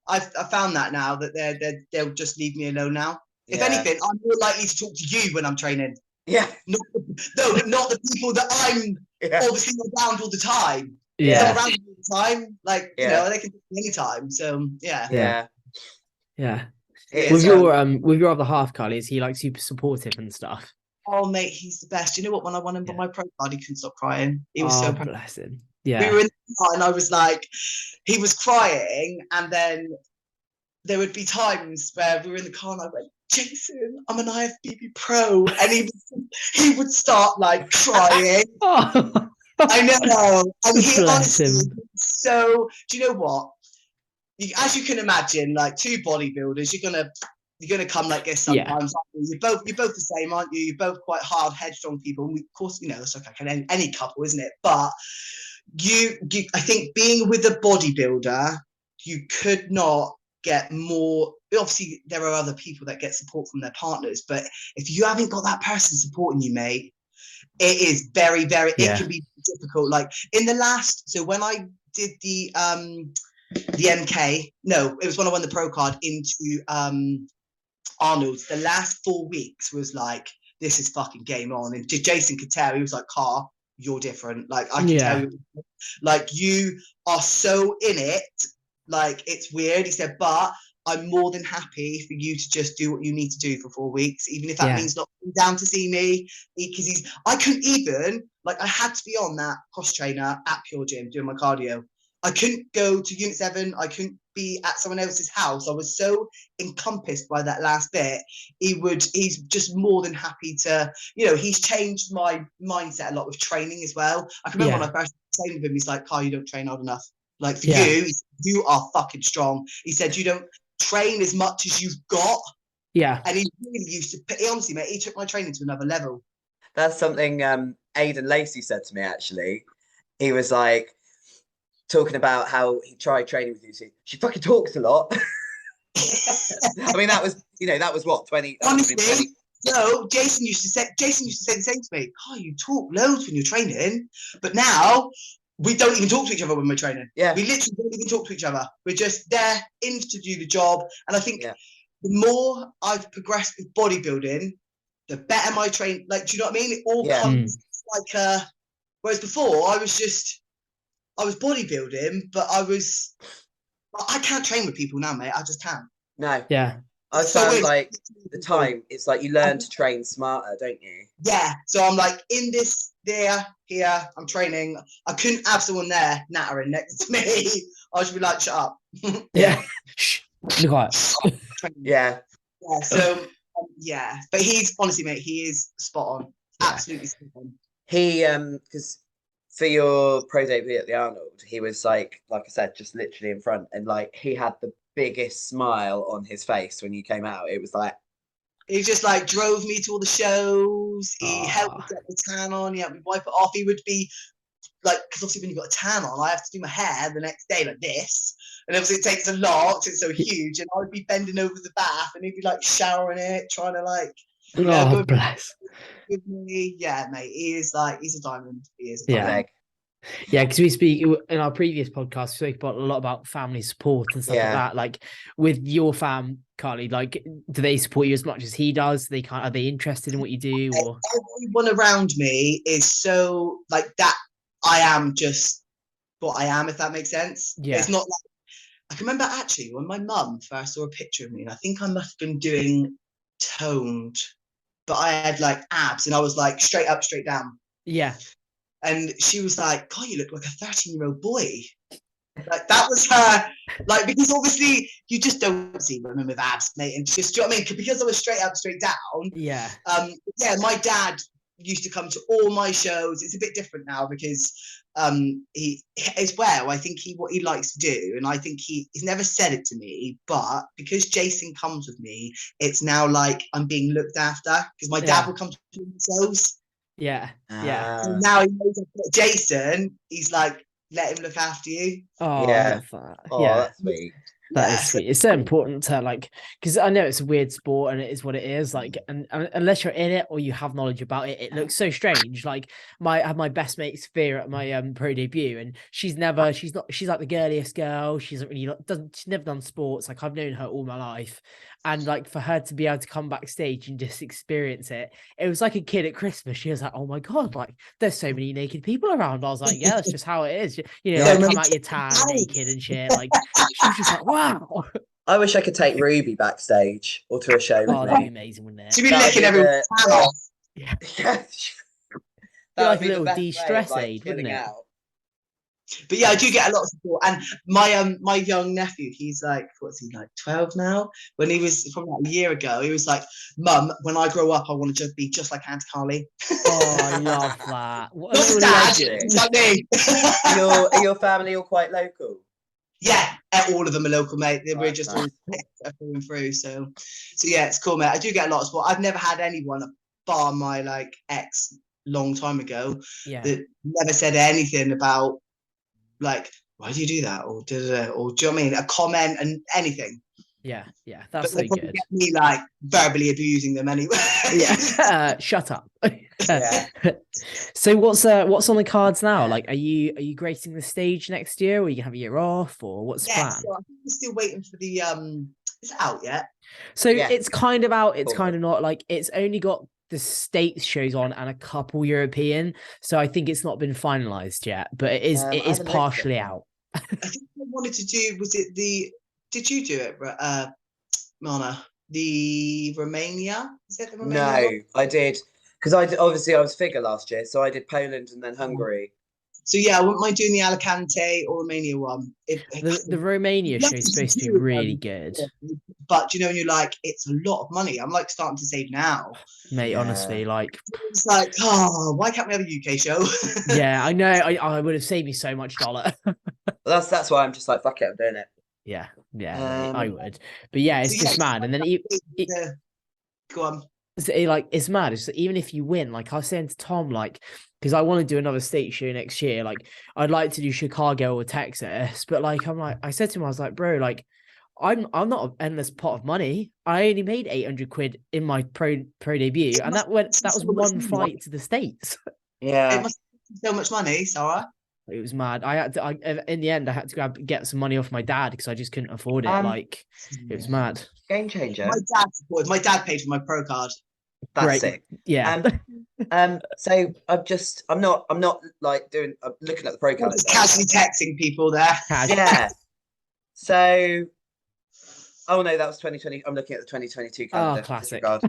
I found that now that they'll just leave me alone now. If anything, I'm more likely to talk to you when I'm training. Yeah. Not the people that I'm obviously around all the time. Yeah. I'm around all the time. Like, you know, they can do it anytime. So Yeah. With your other half, Karly, is he like super supportive and stuff? Oh, mate, he's the best. You know what? When I won him by my pro card, he couldn't stop crying. He was so proud. Bless him. Yeah. We were in the car and I was like, he was crying, and then there would be times where we were in the car and I went, Jason, I'm an IFBB Pro, and he would start like crying. I know. And he honestly, so do you know what? As you can imagine, like 2 bodybuilders, you're gonna come like this sometimes. You're both the same, aren't you? You're both quite hard, headstrong people. And of course, you know, it's like any couple, isn't it? But I think being with a bodybuilder, you could not get more. obviously there are other people that get support from their partners, but if you haven't got that person supporting you, mate, it is very, very, it can be difficult. Like in the last, so when I did the MK, no, it was when I won the pro card into Arnold's, the last 4 weeks was like, this is fucking game on. And Jason could tell, he was like, Car, you're different. Like, I can tell you, like, you are so in it. Like, it's weird. He said, but I'm more than happy for you to just do what you need to do for 4 weeks, even if that means not coming down to see me. Because I couldn't even, like, I had to be on that cross trainer at Pure Gym doing my cardio. I couldn't go to Unit 7. I couldn't be at someone else's house. I was so encompassed by that last bit. He's just more than happy to, you know, he's changed my mindset a lot with training as well. I can remember when I first trained with him, he's like, Carl, you don't train hard enough. Like for you are fucking strong. He said, you don't train as much as you've got. Yeah. And he really used to, honestly, mate, he took my training to another level. That's something Aidan Lacey said to me, actually. He was like, talking about how he tried training with you. She fucking talks a lot. I mean, that was what, 20? Honestly, no, Jason used to say the same to me. Oh, you talk loads when you're training, but now we don't even talk to each other when we're training. Yeah. We literally don't even talk to each other. We're just there in to do the job. And I think the more I've progressed with bodybuilding, the better my train, like, do you know what I mean? It all comes like whereas before I was bodybuilding, but I can't train with people now, mate. I just can't. No. Yeah. I found like the time, it's like you learn to train smarter, don't you? Yeah. So I'm like in this, there, here, I'm training. I couldn't have someone there nattering next to me. I should be like, shut up. Shh. Be quiet. Yeah. So, but he's, honestly, mate, he is spot on. Absolutely spot on. He, because for your pro debut at the Arnold, he was like I said, just literally in front, and like he had the biggest smile on his face when you came out. It was like he just like drove me to all the shows. He helped me get the tan on. He helped me wipe it off. He would be like, because obviously when you've got a tan on, I have to do my hair the next day like this, and obviously it takes a lot because it's so huge. And I would be bending over the bath, and he'd be like showering it, trying to like. Bless. With me. Yeah, mate, he's a diamond. He is a diamond. Yeah, because we speak in our previous podcast, we spoke about a lot about family support and stuff like that. Like with your fam, Karly, like do they support you as much as he does? Are they interested in what you do? Or everyone around me is so like that. I am just what I am, if that makes sense. Yeah, it's not like I can remember actually when my mum first saw a picture of me, and I think I must have been doing toned, but I had like abs, and I was like straight up, straight down. Yeah. And she was like, God, you look like a 13-year-old boy. Like that was her, like, because obviously you just don't see women with abs, mate. And just, do you know what I mean? Because I was straight up, straight down. Yeah. My dad used to come to all my shows. It's a bit different now because he as well, I think what he likes to do, and I think he's never said it to me, but because Jason comes with me, it's now like I'm being looked after because my dad will come to the shows. Yeah. So now he knows Jason, he's like, let him look after you. Oh, yeah. That's sweet. That is sweet. It's so important to like, because I know it's a weird sport and it is what it is. Like, and unless you're in it or you have knowledge about it, it looks so strange. Like, I had my best mate Sophia at my pro debut, and she's like the girliest girl. She's never done sports. Like, I've known her all my life. And like for her to be able to come backstage and just experience it, it was like a kid at Christmas. She was like, "Oh my god, like there's so many naked people around." I was like, "Yeah, that's just how it is." You know, like, come out your tan naked and shit. Like she was just like, "Wow." I wish I could take Ruby backstage or to a show. Oh, that'd be amazing, wouldn't it? She'd be licking everyone's tan off. Yeah. That like a little de-stress aid, wouldn't it? But yeah, I do get a lot of support. And my young nephew, he's like, what's he, like 12 now? When he was probably like a year ago, he was like, Mum, when I grow up, I want to just be just like Aunt Karly. Oh, I love that. What a legend. Like me. Are your family all quite local? Yeah, all of them are local, mate. We're just all through and through. So yeah, it's cool, mate. I do get a lot of support. I've never had anyone bar my like ex long time ago that never said anything about like, why do you do that? Or do you know what I mean? A comment and anything. Yeah, yeah, But that's they so probably good. get me like verbally abusing them anyway. Yeah, shut up. Yeah. So what's on the cards now? Like, are you gracing the stage next year, or you have a year off, or what's the Yeah, plan? so I think we're still waiting for the is it out yet? So Yeah. it's kind of out. It's Sort kind of. of not. Like, it's only got the States shows on and a couple European. So I think it's not been finalized yet, but it is. It I is haven't looked at partially it. out. I think I wanted to do, was it the, did you do it, Mana? The Romania? Is it the Romania No, one? I did because obviously I was figure last year, so I did Poland and then Hungary. So yeah, I wouldn't mind doing the Alicante or Romania one. The Romania show is supposed to be really good, but you know, when you're like, it's a lot of money. I'm like starting to save now. mate. Yeah. Honestly, like, It's like, oh, why can't we have a UK show? yeah, I know. I would have saved me so much dollar. Well, that's why I'm just like, fuck it, I'm doing it. Yeah, mate, I Um, would. But yeah, it's So, just mad. And then go on. it's mad. It's even if you win, like I was saying to Tom, like, because I want to do another state show next year. Like, I'd like to do Chicago or Texas, but like, I said to him, I was like, bro, like, I'm not an endless pot of money. I only made 800 quid in my pro debut, and that was one flight to the States. It yeah. must be so much money, Sarah. It was mad. I had to. In the end, I had to get some money off my dad because I just couldn't afford it. Like, it was mad. Game changer. My dad paid for my pro card. That's Great. sick. Yeah. So I'm not like doing. I'm looking at the pro I'm calendar. just casually texting people there. Yeah. So, oh no, that was 2020. I'm looking at the 2022 calendar. Classic. Disregard.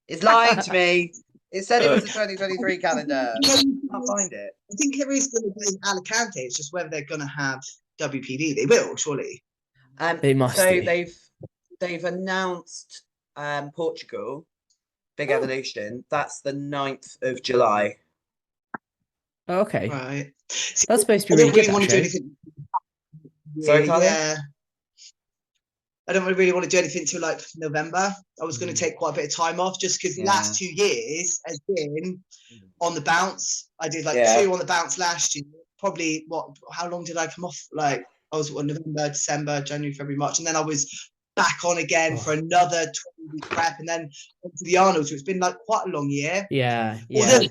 It's lying to me. It said it was the 2023 calendar. I can't find it. I think there is going to be in Alicante. It's just whether they're going to have WPD. They will, surely. They must So do. they've announced Portugal, Big Evolution. That's the 9th of July. Oh, okay. Right. See, That's supposed to I be don't really really good. want to do Actually. anything. Sorry, Carly? Yeah. I don't really want to do anything until like November. I was going to take quite a bit of time off just because the last 2 years has been on the bounce. I did like 2 on the bounce last year. Probably how long did I come off? Like I was November, December, January, February, March, and then I was back on again for another 20-week prep, and then to the Arnold. So it's been like quite a long year. Yeah. Although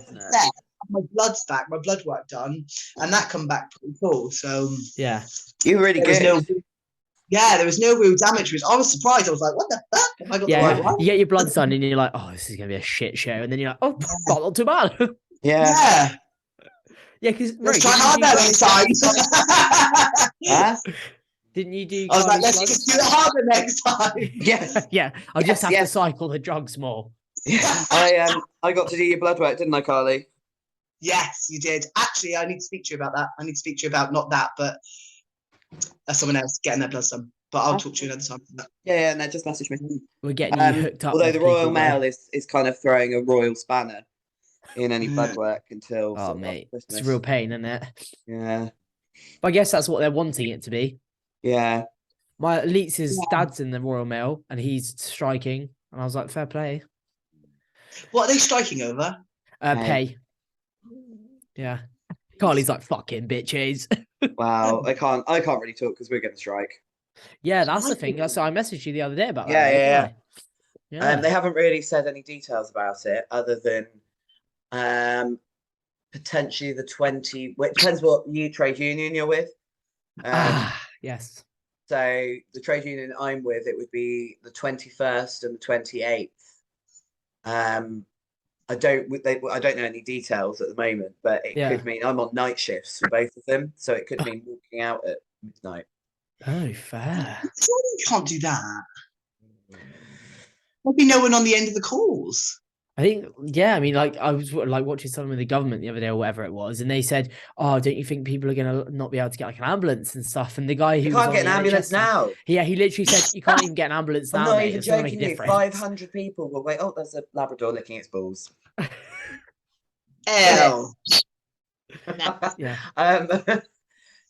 my blood's back, my blood work done, and that come back pretty cool. So yeah, you were really good. There was no real damage. I was surprised. I was like, what the fuck? Have I got the right one? You get your blood done and you're like, oh, this is going to be a shit show. And then you're like, oh, not too bad. Yeah. Yeah, because let's try harder next time. Didn't you do? I was like, let's just do it harder next time. Yeah. I'll just have to cycle the drugs more. I got to do your blood work, didn't I, Carly? Yes, you did. Actually, I need to speak to you about that. I need to speak to you about not that, but someone else getting their blood done. But I'll talk to you another time. Yeah, no, just message me. We're getting you hooked up. Although the Royal Mail is kind of throwing a royal spanner in any blood work until. Oh, mate, it's a real pain, isn't it? Yeah. But I guess that's what they're wanting it to be. Yeah. My Leeds' dad's in the Royal Mail and he's striking, and I was like, fair play. What are they striking over? Pay. Yeah. Carly's like, fucking bitches. Wow, I can't really talk because we're going to strike. Yeah, that's the thing. So I messaged you the other day about that. Yeah. They haven't really said any details about it other than potentially the 20. Well, it depends what trade union you're with. Yes. So the trade union I'm with, it would be the 21st and the 28th. I don't know any details at the moment, but it could mean I'm on night shifts for both of them, so it could mean walking out at midnight. Oh, fair. You can't do that. There'll be no one on the end of the calls. I think, I mean, like I was like watching something with the government the other day or whatever it was, and they said, "Oh, don't you think people are going to not be able to get like an ambulance and stuff?" And the guy who can't get an ambulance now. Yeah, he literally said you can't even get an ambulance now. I'm not mate. even joking. You 500 people will wait. Oh, there's a Labrador licking its balls. Ew. Yeah.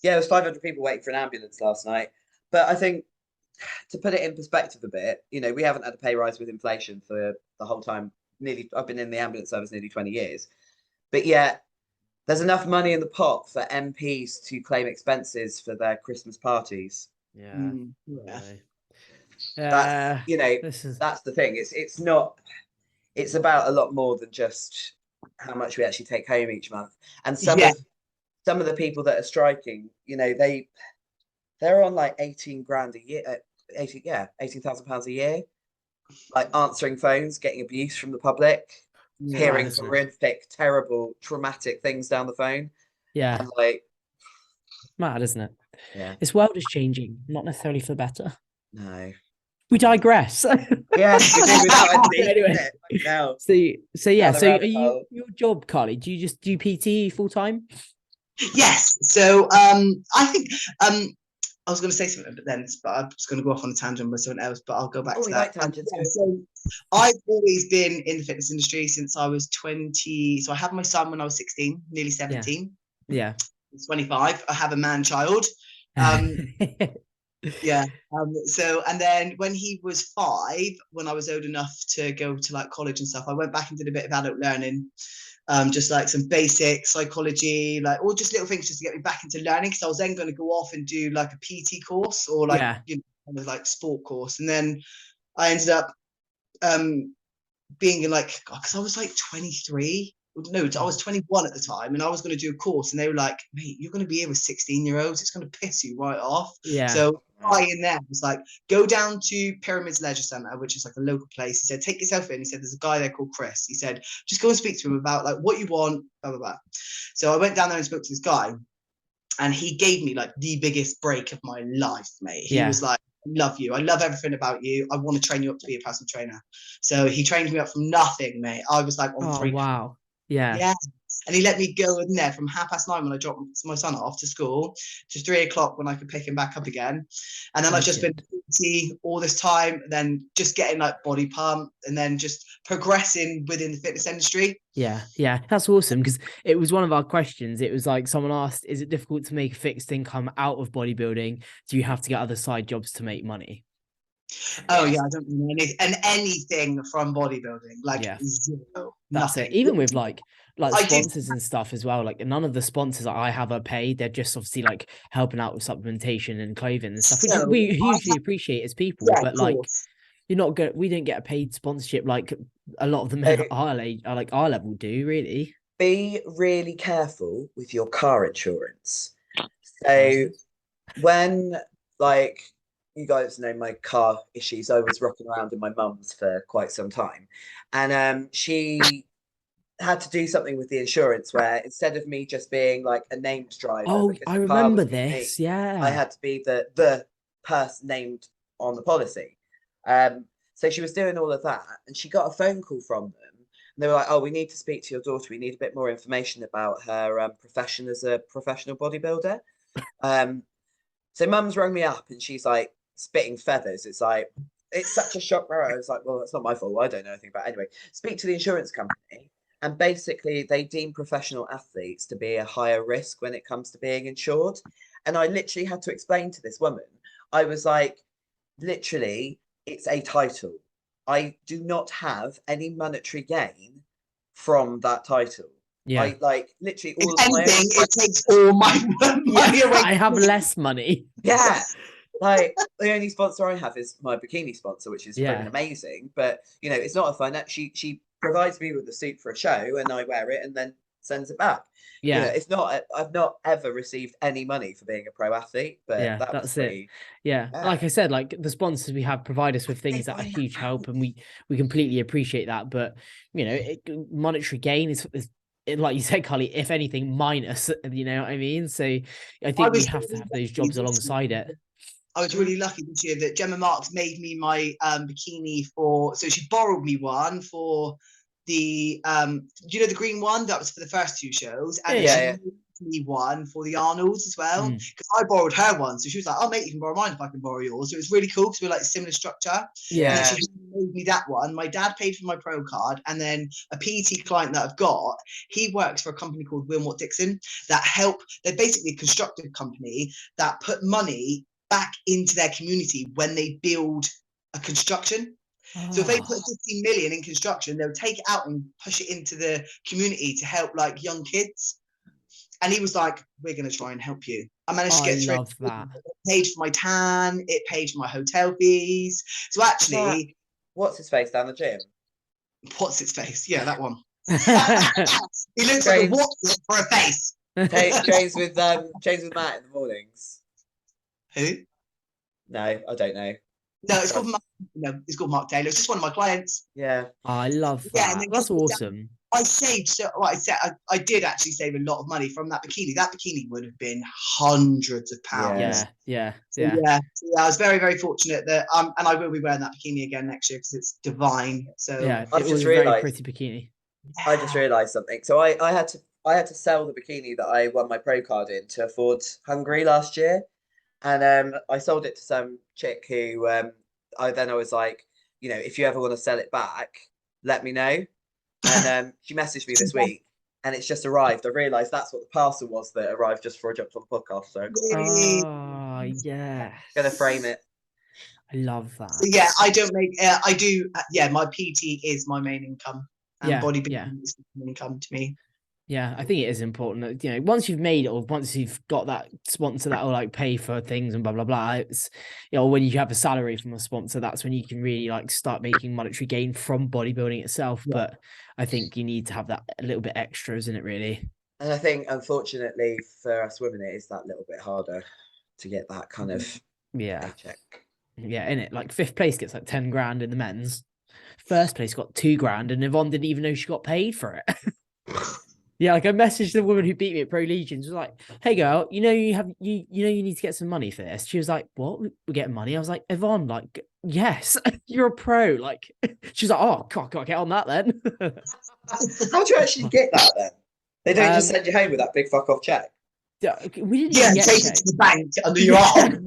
There was 500 people waiting for an ambulance last night. But I think to put it in perspective a bit, we haven't had a pay rise with inflation for the whole time. I've been in the ambulance service nearly 20 years, but yet there's enough money in the pot for MPs to claim expenses for their Christmas parties. Yeah. That's that's the thing. It's about a lot more than just how much we actually take home each month. And some of the people that are striking, they're on like 18 grand a year, 18,000 pounds a year, like answering phones, getting abuse from the public, hearing horrific, terrible, traumatic things down the phone. Yeah. And like, mad, isn't it? Yeah. This world is changing, not necessarily for the better. No. We digress. Yes, we do. Anyway. Now. So are you your job, Karly? Do you just do PT full time? Yes. So I think I was going to say something, but I'm just going to go off on a tangent with something else. But I'll go back to that. Like tangents. So I've always been in the fitness industry since I was 20. So I had my son when I was 16, nearly 17. Yeah. 25. I have a man child. Yeah. So, and then when he was 5, when I was old enough to go to like college and stuff, I went back and did a bit of adult learning, just like some basic psychology, like all just little things just to get me back into learning. Because I was then going to go off and do like a PT course or like kind of like sport course, and then I ended up being in like, because I was like 23. No, I was 21 at the time, and I was going to do a course, and they were like, mate, you're going to be here with 16-year-olds. It's going to piss you right off. Yeah. So I in there was like, go down to Pyramids Leisure Centre, which is like a local place. He said, take yourself in. He said, there's a guy there called Chris. He said, just go and speak to him about like what you want, blah, blah, blah. So I went down there and spoke to this guy, and he gave me like the biggest break of my life, mate. He was like, love you. I love everything about you. I want to train you up to be a personal trainer. So he trained me up from nothing, mate. I was like on 3. Wow. Yeah. And he let me go in there from 9:30 when I dropped my son off to school to 3:00 when I could pick him back up again. And then I've just been all this time, then just getting like body pump, and then just progressing within the fitness industry. Yeah, that's awesome, because it was one of our questions. It was like someone asked, is it difficult to make a fixed income out of bodybuilding? Do you have to get other side jobs to make money? Oh yeah, I don't know anything from bodybuilding, like zero. That's nothing. It. Even with like sponsors and stuff as well. Like none of the sponsors that I have are paid. They're just obviously like helping out with supplementation and clothing and stuff, which we hugely appreciate as people. But like, you're not good. We don't get a paid sponsorship like a lot of them at our level do. Really, be really careful with your car insurance. So when like, you guys know my car issues, I was rocking around in my mum's for quite some time, and she had to do something with the insurance where instead of me just being like a named driver, I remember this. I had to be the person named on the policy. So she was doing all of that, and she got a phone call from them, and they were like, "Oh, we need to speak to your daughter. We need a bit more information about her profession as a professional bodybuilder." So mum's rung me up, and she's like spitting feathers. It's like, it's such a shock. I was like, well, that's not my fault. I don't know anything about it. Anyway, speak to the insurance company. And basically, they deem professional athletes to be a higher risk when it comes to being insured. And I literally had to explain to this woman, I was like, literally, it's a title. I do not have any monetary gain from that title. Yeah. I like literally all of anything, it takes all my money away. I have less money. Yeah. Like the only sponsor I have is my bikini sponsor, which is freaking amazing. But it's not a finance. She provides me with the suit for a show, and I wear it and then sends it back. Yeah, it's not. I've not ever received any money for being a pro athlete. But that's it. Yeah, like I said, like the sponsors we have provide us with things that are huge help, and we completely appreciate that. But monetary gain is like you said, Karly, if anything, minus. You know what I mean? So I think we have to have those jobs alongside it. I was really lucky this year that Gemma Marks made me my bikini so she borrowed me one for the the green one that was for the first 2 shows, and she made me one for the Arnolds as well, because I borrowed her one. So she was like, "Oh mate, you can borrow mine if I can borrow yours." So it was really cool because we're like similar structure. Yeah. And she made me that one. My dad paid for my pro card, and then a PT client that I've got, he works for a company called Wilmot Dixon they're basically a constructive company that put money back into their community when they build a construction. So if they put 15 million in construction, they'll take it out and push it into the community to help like young kids. And he was like, "We're going to try and help you." I managed to get through. I love that. It paid for my tan. It paid for my hotel fees. So actually, what's his face down the gym? What's its face? Yeah, that one. He looks like a what's for a face. James with Matt in the mornings. Who? No, I don't know. No, it's called Mark, it's called Mark Taylor. It's just one of my clients. Yeah. I love that. Yeah, and then that's awesome. I saved I did actually save a lot of money from that bikini. That bikini would have been hundreds of pounds. Yeah. So I was very, very fortunate that and I will be wearing that bikini again next year because it's divine. So yeah, I've it just was a realised, very pretty bikini. I just realised something. So I had to sell the bikini that I won my pro card in to afford Hungary last year, and I sold it to some chick who I was like, if you ever want to sell it back, let me know. And she messaged me this week, and it's just arrived. I realised that's what the parcel was that arrived just before I jumped on the podcast. So oh yeah, gonna frame it. I love that. So yeah, I don't make. I do. Yeah, my PT is my main income, and bodybuilding is the main income to me. Yeah, I think it is important that, once you've made it, or once you've got that sponsor that will like pay for things and blah blah blah, it's when you have a salary from a sponsor, that's when you can really like start making monetary gain from bodybuilding itself. Yeah. But I think you need to have that a little bit extra, isn't it, really? And I think, unfortunately, for us women, it is that little bit harder to get that kind of paycheck. Yeah, in it, like 5th place gets like 10 grand in the men's. 1st place got 2 grand, and Yvonne didn't even know she got paid for it. Yeah, like I messaged the woman who beat me at Pro Legions. Was like, "Hey girl, you need to get some money for this." She was like, "What? We're getting money?" I was like, "Yvonne, like, yes, you're a pro." Like, she's like, "Oh, God, gotta get on that then." How do you actually get that then? They don't just send you home with that big fuck off check. We didn't even get take it to the bank under your arm.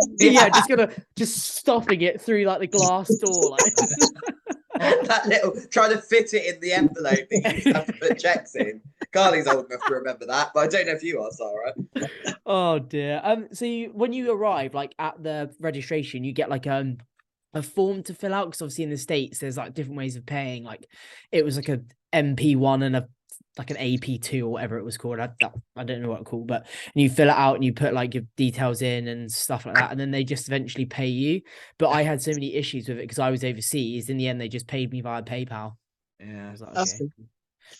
just stuffing it through like the glass door, like. That little, trying to fit it in the envelope that you used to have to put checks in. Karly's old enough to remember that, but I don't know if you are, Sara. Oh dear. So when you arrive, like at the registration, you get like a form to fill out, because obviously in the States there's like different ways of paying. Like it was like a MP1 and an AP2 or whatever it was called. I don't know what it's called, but you fill it out and you put like your details in and stuff like that, and then they just eventually pay you. But I had so many issues with it because I was overseas. In the end, they just paid me via PayPal. Yeah, I was like, okay.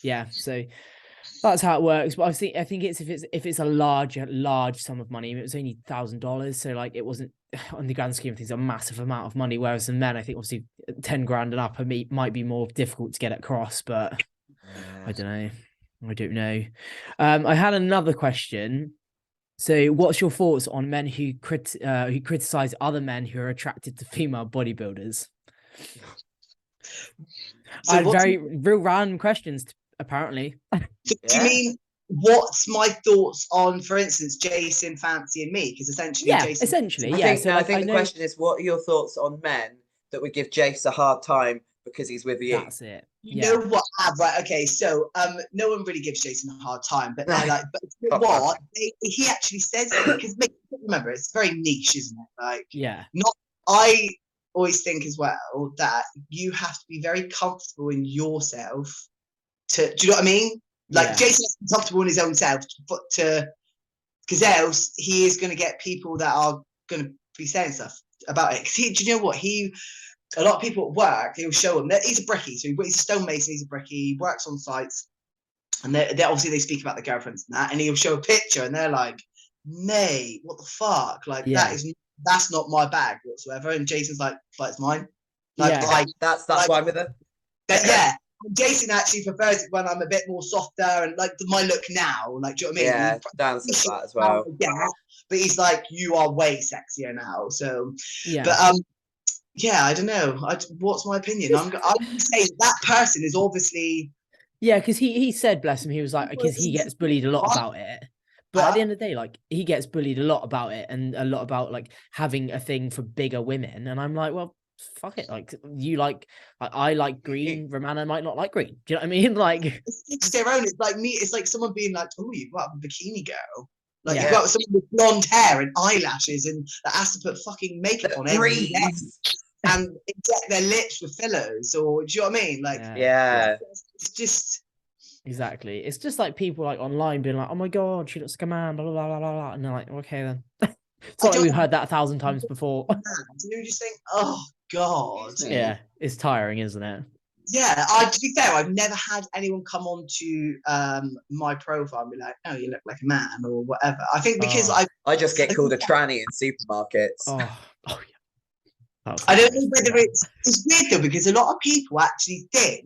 Yeah, so that's how it works. But I think it's if it's a large sum of money. It was only $1,000, so like it wasn't, on the grand scheme of things, a massive amount of money. Whereas in men, I think obviously 10 grand and up might be more difficult to get across. But I don't know. I had another question. So, what's your thoughts on men who criticize other men who are attracted to female bodybuilders? So I had real random questions, apparently. Do you mean what's my thoughts on, for instance, Jason, Fancy, and me? Because essentially, I think the question is, what are your thoughts on men that would give Jace a hard time because he's with you? That's it. You know what? Right. Okay. So, no one really gives Jason a hard time, but he actually says, because remember, it's very niche, isn't it? Like, I always think as well that you have to be very comfortable in yourself. Do you know what I mean? Like Jason has to be comfortable in his own self, because else he is going to get people that are going to be saying stuff about it. Because do you know what a lot of people at work, he'll show them that he's a brickie. So he's a stonemason, he's a brickie, he works on sites. And they obviously they speak about their girlfriends and that, and he'll show a picture and they're like, mate, what the fuck? Like that's not my bag whatsoever. And Jason's like, but it's mine. That's why I'm with it. Jason actually prefers it when I'm a bit more softer and like my look now. Like, do you know what I mean? Yeah, Dan says that as well. But he's like, you are way sexier now. So but I don't know. What's my opinion? I'm going to say that person is obviously... Yeah, because he said, bless him, he was like, because he gets bullied a lot about it. But at the end of the day, like, he gets bullied a lot about it, and a lot about, like, having a thing for bigger women. And I'm like, well, fuck it. Like, you like I like green. Romana might not like green. Do you know what I mean? Like, it's their own. It's like me. It's like someone being like, oh, you've got a bikini girl. Like, you've got someone with blonde hair and eyelashes and that has to put fucking makeup on every day. And inject their lips with fillers, or do you know what I mean? Like, it's just exactly. It's just like people like online being like, "Oh my god, she looks like a man," blah blah blah blah blah, and they're like, "Okay then." It's like we've heard that 1,000 times before. You just think, oh God. Yeah, it's tiring, isn't it? Yeah, to be fair, I've never had anyone come on to my profile and be like, "Oh, you look like a man" or whatever. I think because I just get called a tranny in supermarkets. Oh yeah. I don't know whether it's weird though, because a lot of people actually think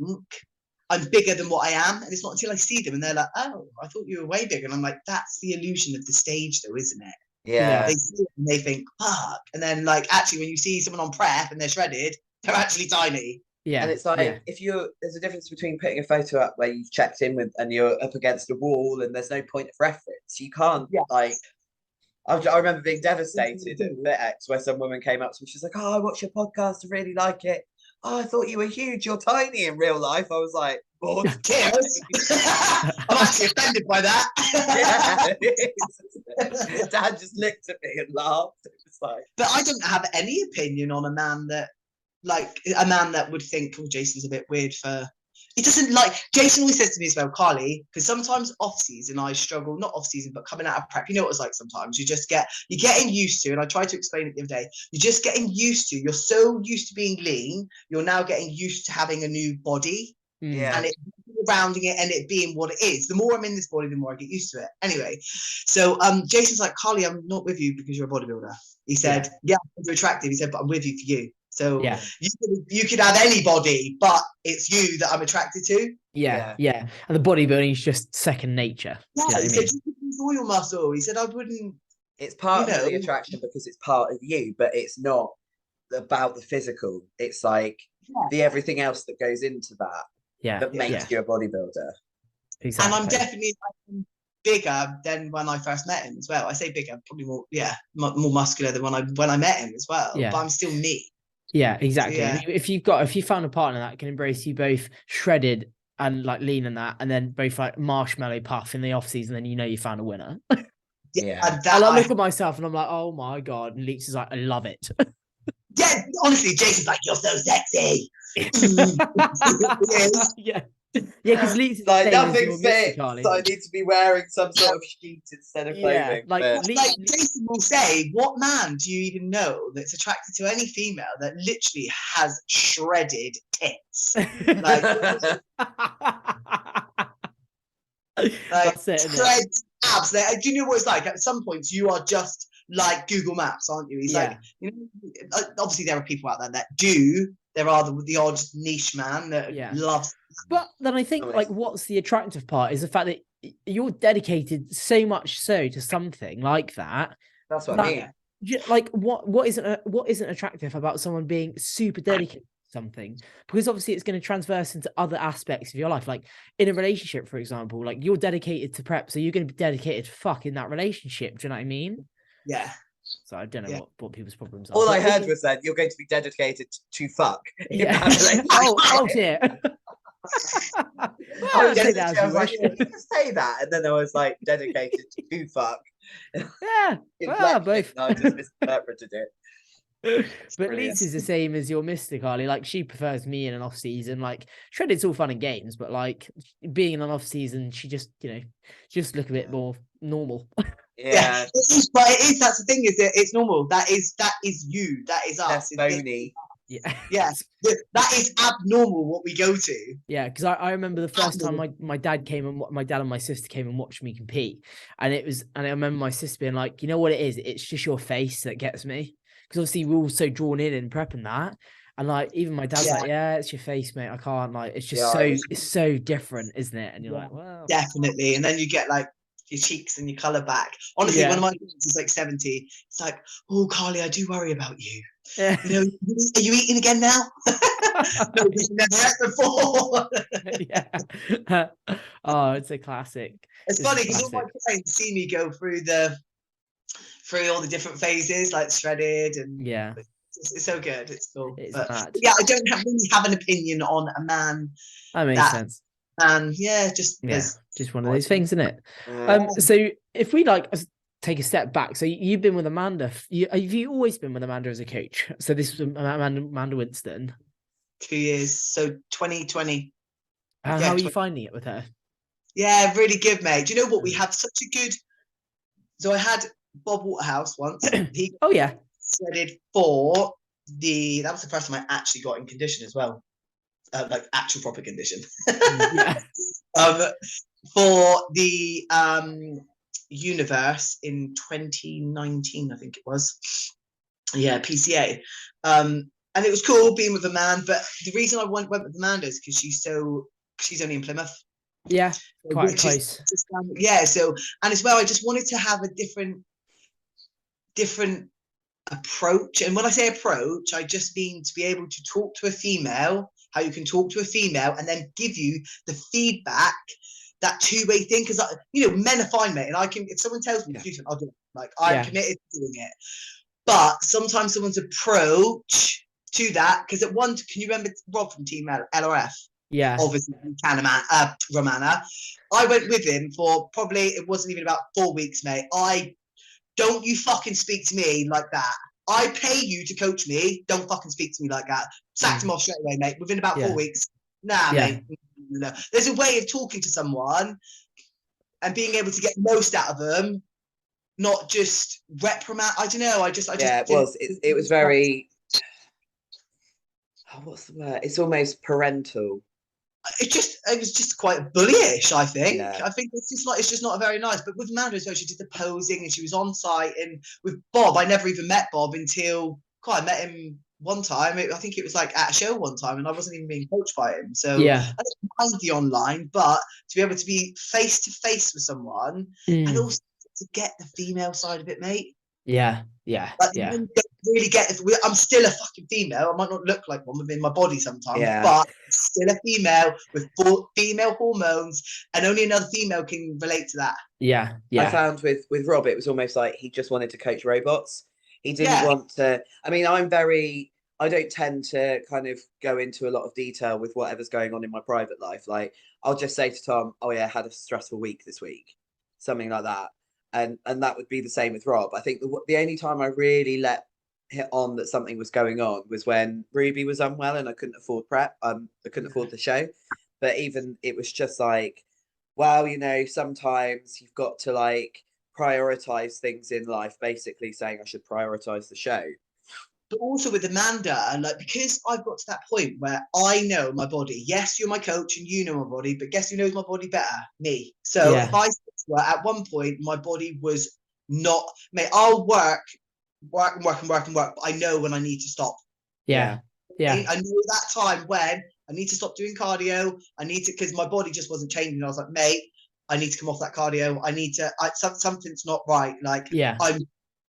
I'm bigger than what I am, and it's not until I see them and they're like, "Oh, I thought you were way bigger," and I'm like, "That's the illusion of the stage, though, isn't it?" Yeah. They see it and they think, "Fuck," and then like actually, when you see someone on prep and they're shredded, they're actually tiny. Yeah, and it's like there's a difference between putting a photo up where you've checked in with and you're up against a wall and there's no point of reference. You can't like. I remember being devastated at FitX where some woman came up to me. She's like, "Oh, I watch your podcast. I really like it. Oh, I thought you were huge. You're tiny in real life." I was like, "Oh, cheers." I'm actually offended by that. My dad just looked at me and laughed. It was like, but I don't have any opinion on a man that would think, "Oh, Jason's a bit weird for." It doesn't like Jason always says to me as well, Karly, because sometimes off season I struggle, not off season, but coming out of prep. You know what it's like sometimes. You're getting used to, and I tried to explain it the other day. You're just getting used to. You're so used to being lean. You're now getting used to having a new body, and it rounding it and it being what it is. The more I'm in this body, the more I get used to it. Anyway, so Jason's like, "Karly, I'm not with you because you're a bodybuilder." He said, "Yeah, you're attractive." He said, "But I'm with you for you." So you could have anybody, but it's you that I'm attracted to. Yeah. And the bodybuilding is just second nature. Yeah, he said, "You could enjoy your muscle." He said, "I wouldn't." It's part of the attraction because it's part of you, but it's not about the physical. It's like the everything else that goes into that makes you a bodybuilder. Exactly. And I'm definitely bigger than when I first met him as well. I say bigger, probably more muscular than when I met him as well. Yeah. But I'm still me. Yeah, exactly. So, if you found a partner that can embrace you both shredded and like lean and that, and then both like marshmallow puff in the off season, then you found a winner. I look at myself and I'm like, oh my God. And Leeks is like, I love it. Yeah, honestly, Jason's like, "You're so sexy." Yeah, because Leeks is like nothing fits. So I need to be wearing some sort of sheet instead of clothing. Like Jason will say, "What man do you even know that's attracted to any female that literally has shredded tits?" That's it, shred abs. Do you know what it's like? At some points, you are just like Google Maps, aren't you? He's like, obviously there are people out there that do. There are the odd niche man that loves. But then I think like what's the attractive part is the fact that you're dedicated so much so to something like that. That's what I mean. Like what isn't attractive about someone being super dedicated to something? Because obviously it's going to transverse into other aspects of your life. Like in a relationship, for example, like you're dedicated to prep, so you're going to be dedicated to fuck in that relationship. Do you know what I mean? Yeah. So I don't know what people's problems are. All I heard was that you're going to be dedicated to fuck. Yeah. oh dear. I was like, you can say that, and then I was like, dedicated to fuck. Yeah. Both. I just misinterpreted it. But Leeds is the same as your Mr. Karly. Like she prefers me in an off season. Like shredded's all fun and games, but like being in an off season, she just just look a bit more normal. Yeah. But it is. That's the thing. Is that it's normal. That is you. That is us. That's bony. Yes, that is abnormal. What we go to. Yeah, because I remember the first time my dad and my sister came and watched me compete, and I remember my sister being like, "You know what it is? It's just your face that gets me." Because obviously we're all so drawn in prep and that. And like even my dad's like, "Yeah, it's your face, mate. I can't like it's just it's so different, isn't it?" And you're like, "Wow." Definitely. And then you get like your cheeks and your colour back. Honestly, one of my friends is like 70. It's like, "Oh, Karly, I do worry about you. You know, are you eating again now?" No, you've never ate before. Yeah. Oh, it's a classic. It's funny because all my friends see me go through all the different phases, like shredded and it's so good. It's cool. But yeah, I don't really have an opinion on a man. That makes sense. And just one of those things, isn't it? So if we like take a step back, so you've been with Amanda. Have you always been with Amanda as a coach? So this was Amanda Winston. 2 years, so 2020. How are you finding it with her? Yeah, really good, mate. Do you know what? We have such a good. So I had Bob Waterhouse once. He Oh yeah. shredded for that was the first time I actually got in condition as well, like actual proper condition. Yeah. For the Universe in 2019, I think it was. Yeah, PCA. And it was cool being with Amanda, but the reason I went with Amanda is because she's only in Plymouth. Yeah, quite close. Yeah, so, and as well, I just wanted to have a different approach. And when I say approach, I just mean to be able to talk to a female, how you can talk to a female and then give you the feedback, that two-way thing. Because, men are fine, mate. And I can, if someone tells me to do something, I'll do it. Like, I'm committed to doing it. But sometimes someone's approach to that, because can you remember Rob from Team LRF? Yeah. Obviously, Romana. I went with him for probably, it wasn't even about 4 weeks, mate. Don't you fucking speak to me like that. I pay you to coach me. Don't fucking speak to me like that. Sacked him off straight away, mate. Within about 4 weeks. Nah, mate. No. There's a way of talking to someone and being able to get most out of them, not just reprimand. I don't know. It was very. Oh, what's the word? It's almost parental. It was just quite bullyish, I think. Yeah. I think it's just not very nice. But with Amanda as well, she did the posing and she was on site. And with Bob, I never even met Bob until I met him one time. I think it was like at a show one time, and I wasn't even being coached by him. So I don't mind the online, but to be able to be face to face with someone and also to get the female side of it, mate. Yeah. Like, you don't really get it. I'm still a fucking female. I might not look like one within my body sometimes, but still a female with female hormones, and only another female can relate to that. Yeah. I found with Rob, it was almost like he just wanted to coach robots. He didn't want to. I mean, I don't tend to kind of go into a lot of detail with whatever's going on in my private life. Like, I'll just say to Tom, "Oh yeah, I had a stressful week this week," something like that. And that would be the same with Rob. I think the only time I really let hit on that something was going on was when Ruby was unwell and I couldn't afford prep. I couldn't afford the show. But even it was just like, well, sometimes you've got to like prioritize things in life, basically saying I should prioritize the show. But also with Amanda, and like, because I've got to that point where I know my body. Yes, you're my coach and you know my body, but guess who knows my body better? Me. So if I at one point my body was not, mate, I'll work, but I know when I need to stop. Yeah. I know that time when I need to stop doing cardio. I need to, because my body just wasn't changing. I was like, mate, I need to come off that cardio. I need to, something's not right. Like, I'm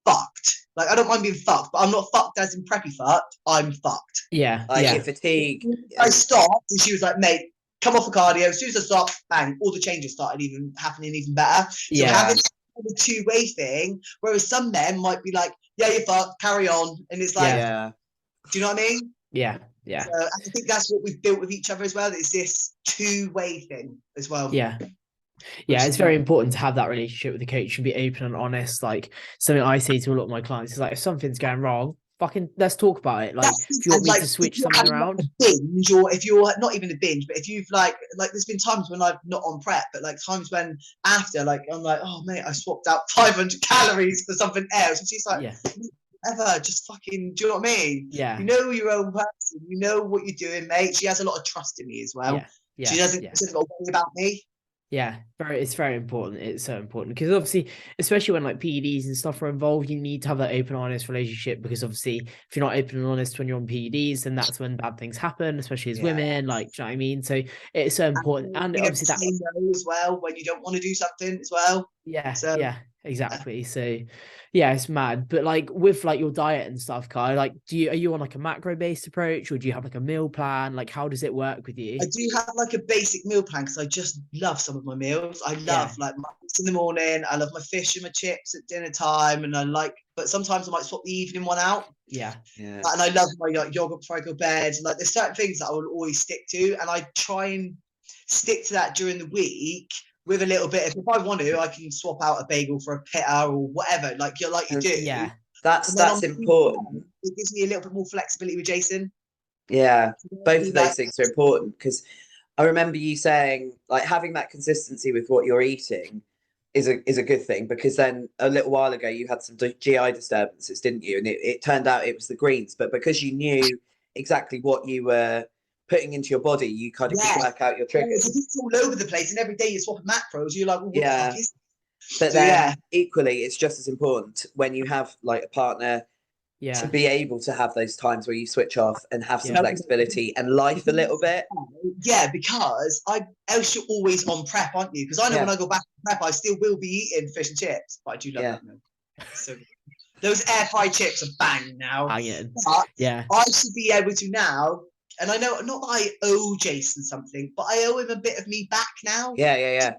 fucked. Like, I don't mind being fucked, but I'm not fucked as in preppy fucked. I'm fucked. Your fatigue. I stopped, and she was like, mate, come off the cardio. As soon as I stopped, bang, all the changes started happening even better. So having a two-way thing, whereas some men might be like, yeah, you're fucked, carry on. And it's like, do you know what I mean? Yeah. So I think that's what we've built with each other as well. It's this two-way thing as well. Yeah, it's very important to have that relationship with the coach and be open and honest. Like, something I say to a lot of my clients is like, if something's going wrong, fucking let's talk about it. Like, if you want me to switch something around, binge, or if you're not even a binge, but if you've like there's been times when I've not on prep, but like times when after, like, I'm like, oh mate, I swapped out 500 calories for something else, and she's like, ever, just fucking, do you know what I mean? You know your own person, you know what you're doing, mate. She has a lot of trust in me as well. She doesn't worry about me. It's very important. It's so important because obviously, especially when like PEDs and stuff are involved, you need to have that open, honest relationship, because obviously if you're not open and honest when you're on PEDs, then that's when bad things happen, especially as women, like, do you know what I mean? So it's so important. And obviously that as well, when you don't want to do something as well. Exactly. So it's mad. But like with like your diet and stuff, Kai, like are you on like a macro based approach, or do you have like a meal plan? Like, how does it work with you? I do have like a basic meal plan because I just love some of my meals. I love like my in the morning, I love my fish and my chips at dinner time, and but sometimes I might swap the evening one out. And I love my yogurt before I go to bed. Like, there's certain things that I will always stick to, and I try and stick to that during the week. With a little bit, if I want to, I can swap out a bagel for a pita or whatever, like you do. That's important. It gives me a little bit more flexibility with Jason. Both of those things are important, because I remember you saying, like, having that consistency with what you're eating is a good thing, because then a little while ago you had some GI disturbances, didn't you? And it turned out it was the greens, but because you knew exactly what you were putting into your body, you kind of could work out your triggers. It's all over the place, and every day you're swapping macros. You're like, well, what the fuck is this? But then equally, it's just as important when you have like a partner to be able to have those times where you switch off and have some flexibility and life a little bit. Yeah, because else you're always on prep, aren't you? Because I know when I go back to prep, I still will be eating fish and chips, but I do love that milk. So those air fried chips are bang now. But I should be able to now, and I know not that I owe Jason something, but I owe him a bit of me back now. To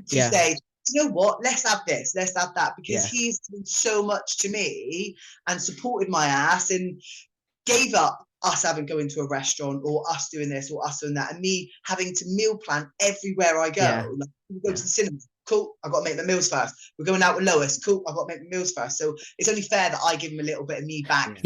say, you know what, let's have this, let's have that, because he's done so much to me and supported my ass and gave up us having going to a restaurant or us doing this or us doing that, and me having to meal plan everywhere I go. Like, we go to the cinema, cool, I've got to make my meals first. We're going out with Lois, cool, I've got to make my meals first. So it's only fair that I give him a little bit of me back.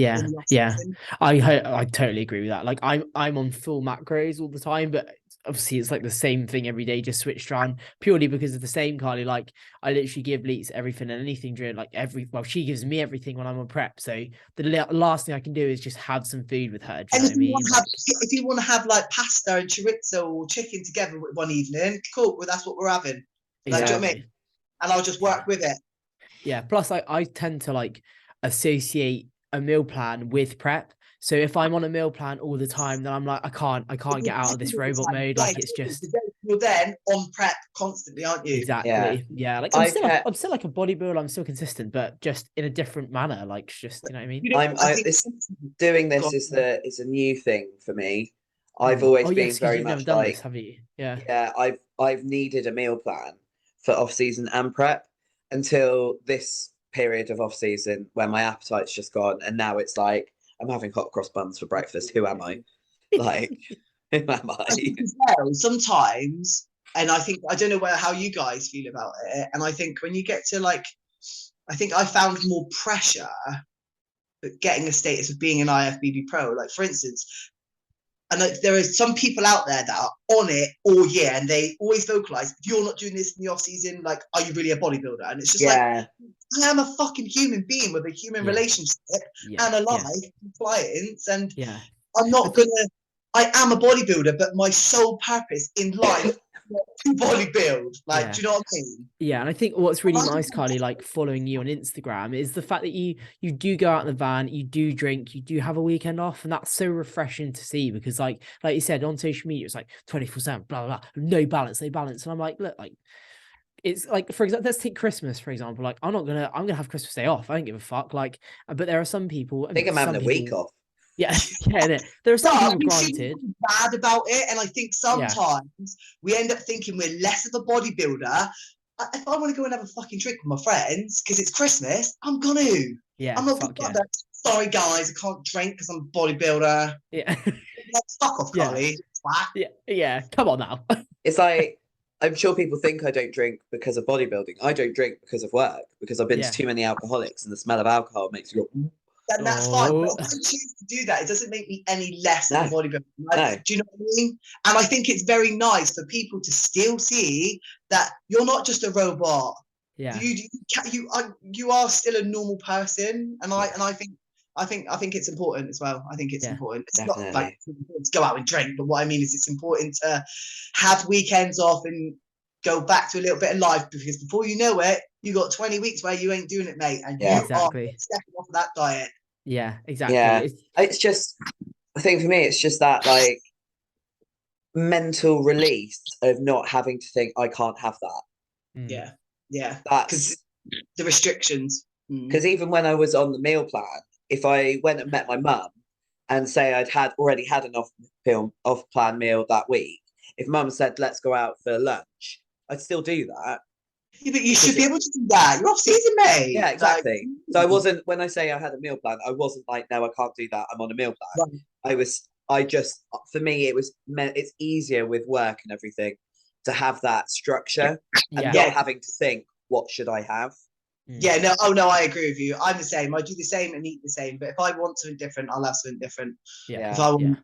I totally agree with that. Like I'm on full macros all the time, but obviously it's like the same thing every day, just switched on purely because of the same, Karly. Like I literally give Leets everything and anything during like she gives me everything when I'm on prep. So the last thing I can do is just have some food with her. Do you know what I mean? If you want to have like pasta and chorizo or chicken together one evening, cool. Well, that's what we're having. Like, do you know what I mean? And I'll just work with it. Yeah. Plus, I tend to like associate a meal plan with prep. So if I'm on a meal plan all the time, then I'm like, I can't get out of this robot mode. Like it's just you're then on prep constantly, aren't you? Exactly. Yeah. Like I'm still like a bodybuilder. I'm still consistent, but just in a different manner. Like just, you know what I mean? Doing this is a new thing for me. I've always been very much done this, have you? Yeah. Yeah. I've needed a meal plan for off season and prep until this period of off season where my appetite's just gone, and now it's like, I'm having hot cross buns for breakfast. Who am I? Like, who am I? Sometimes, and I think, I don't know how you guys feel about it. And I think when you get to like, I think I found more pressure getting a status of being an IFBB Pro. Like, for instance, and there are some people out there that are on it all year, and they always vocalize, if you're not doing this in the off season, like, are you really a bodybuilder? And it's just like, I am a fucking human being with a human relationship and a life and clients, and I'm not I am a bodybuilder, but my sole purpose in life to bodybuild. Like, do you know what I mean? Yeah, and I think what's really nice, Karly, like following you on Instagram, is the fact that you do go out in the van, you do drink, you do have a weekend off, and that's so refreshing to see, because like you said, on social media, it's like 24/7, blah, blah, blah, no balance. And I'm like, look, like, it's like, for example, let's take Christmas, for example. Like, I'm gonna have Christmas Day off. I don't give a fuck. Like, but there are some people, I think I'm having a week off. Yeah, there are some people, granted, bad about it, and I think sometimes we end up thinking we're less of a bodybuilder. If I want to go and have a fucking drink with my friends because it's Christmas, I'm gonna. I'm not gonna. Sorry guys, I can't drink because I'm a bodybuilder. Yeah, fuck off, Karly. Yeah. Come on now. It's like, I'm sure people think I don't drink because of bodybuilding. I don't drink because of work, because I've been to too many alcoholics, and the smell of alcohol makes you go. And that's fine. But if I choose to do that, it doesn't make me any less than a bodybuilder. Like, do you know what I mean? And I think it's very nice for people to still see that you're not just a robot. Yeah. You are still a normal person, and I think it's important as well. I think it's important. It's not like to go out and drink, but what I mean is it's important to have weekends off and go back to a little bit of life, because before you know it, you got 20 weeks where you ain't doing it, mate, and you are stepping off of that diet. Yeah, exactly. Yeah, it's just, I think for me, it's just that like mental release of not having to think I can't have that. Yeah. That's the restrictions. Because even when I was on the meal plan, if I went and met my mum and say I'd already had an off-plan meal that week, if mum said, let's go out for lunch, I'd still do that. Yeah, but you should be able to do that. You're off season, mate. Yeah, exactly. So I wasn't, when I say I had a meal plan, I wasn't like, no, I can't do that, I'm on a meal plan. Right. For me, it's easier with work and everything to have that structure and not having to think, what should I have? Yeah, no, I agree with you. I'm the same. I do the same and eat the same. But if I want something different, I'll have something different. Yeah. If I want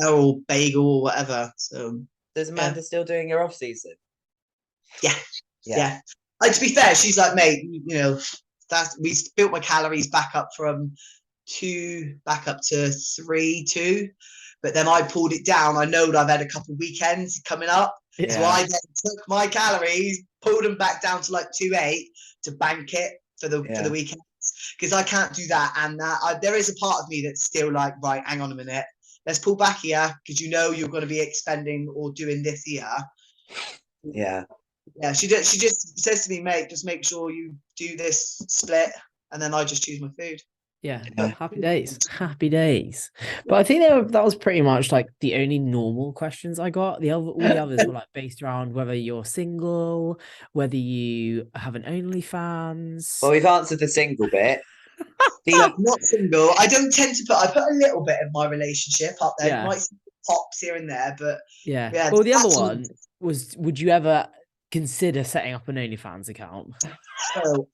or bagel or whatever. So does Amanda still doing her off season? Yeah. to be fair, she's like, mate, you know, we built my calories back up to 3, 2. But then I pulled it down. I know that I've had a couple of weekends coming up. Yeah. So I then took my calories, pulled them back down to like 2.8 to bank it for the weekends. Because I can't do that. And there is a part of me that's still like, right, hang on a minute. Let's pull back here because you know you're going to be expending or doing this here. Yeah. Yeah, she just says to me, mate, just make sure you do this split, and then I just choose my food. Yeah, happy days. But I think that was pretty much like the only normal questions I got. All the others were like based around whether you're single, whether you have an OnlyFans. Well, we've answered the single bit. I'm not single. I don't tend to I put a little bit of my relationship up there. Yeah. You might see pops here and there, but yeah. Well, the other one was, would you ever consider setting up an OnlyFans account? So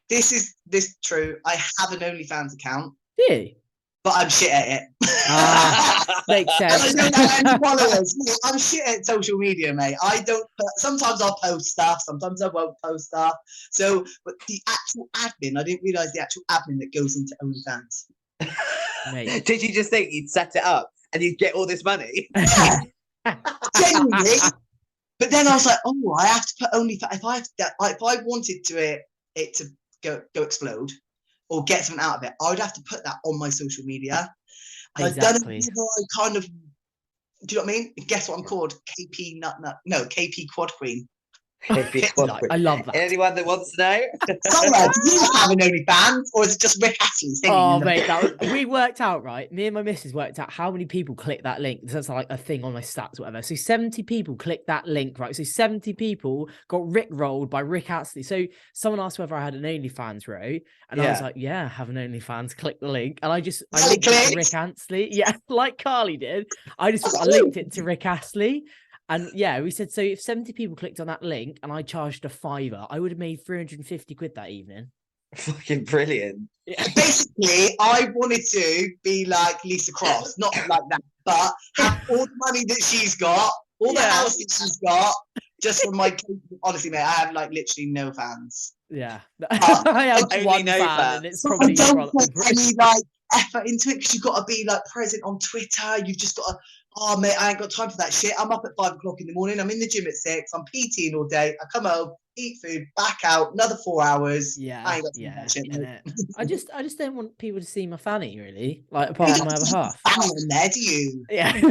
this true. I have an OnlyFans account. Do you? But I'm shit at it. Makes sense. I don't have any followers. I'm shit at social media, mate. Sometimes I'll post stuff, sometimes I won't post stuff. So, but the actual admin, I didn't realise the actual admin that goes into OnlyFans. Mate. Did you just think you'd set it up and you'd get all this money? Genuinely. But then I was like, oh, I have to put OnlyFans. If I wanted it to go explode or get something out of it, I would have to put that on my social media. Exactly. I've done it before. I kind of, do you know what I mean? Guess what I'm called? KP Quad Queen. I love that. Anyone that wants to know? Somewhere, do you have an OnlyFans, or is it just Rick Astley singing? Oh, mate, we worked out, right? Me and my missus worked out how many people click that link. That's like a thing on my stats, or whatever. So 70 people clicked that link, right? So 70 people got rickrolled by Rick Astley. So someone asked whether I had an OnlyFans, right? And I was like, yeah, I have an OnlyFans. Click the link, and I linked it to Rick Astley. Yeah, like Karly did. I linked it to Rick Astley. And yeah, we said, so if 70 people clicked on that link and I charged a £5, I would have made 350 quid that evening. Fucking brilliant. Yeah. Basically, I wanted to be like Lisa Cross, not like that, but have all the money that she's got, all the house that she's got, just from my, honestly, mate, I have like literally no fans. Yeah. I have one fan, and it's probably I don't put any like effort into it because you've got to be like present on Twitter. You've just got to, oh mate, I ain't got time for that shit. I'm up at 5 o'clock in the morning. I'm in the gym at 6. I'm PTing all day. I come home, eat food, back out, another 4 hours. Yeah, I ain't got time for that shit, mate. I just don't want people to see my fanny, really. Like, apart from my other half. Fanny in there, do you? Yeah.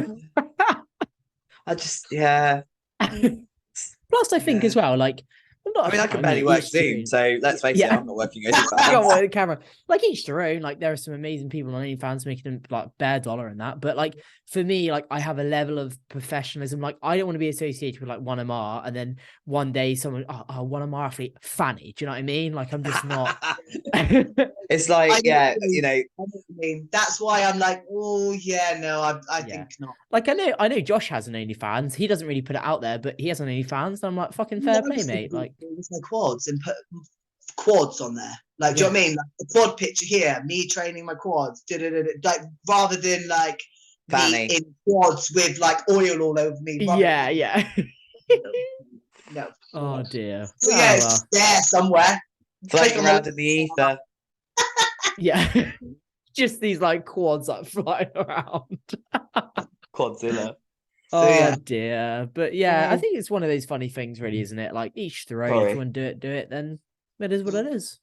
Plus, I think as well, like, I can barely work Zoom, so let's face it, I'm not working OnlyFans. The camera. Like, each their own. Like, there are some amazing people on OnlyFans making them like bare dollar and that. But like, for me, like, I have a level of professionalism. Like, I don't want to be associated with like 1MR and then one day someone, 1MR athlete, fanny. Do you know what I mean? Like, I'm just not. It's like, I mean, that's why I'm like, oh yeah, no, I think not. Like, I know Josh has an OnlyFans. He doesn't really put it out there, but he has an OnlyFans. And I'm like, fucking fair play, mate. Like, my quads and put quads on there. Like, do you know what I mean? Like the quad picture here, me training my quads, like rather than like me in quads with like oil all over me. Yeah. No. Oh dear. So yeah, it's just there somewhere. Floating around in the ether. Yeah. Just these like quads like flying around. Quadzilla. Oh dear. But yeah, I think it's one of those funny things, really, isn't it? Like, each their own. If you want to do it, then it is what it is.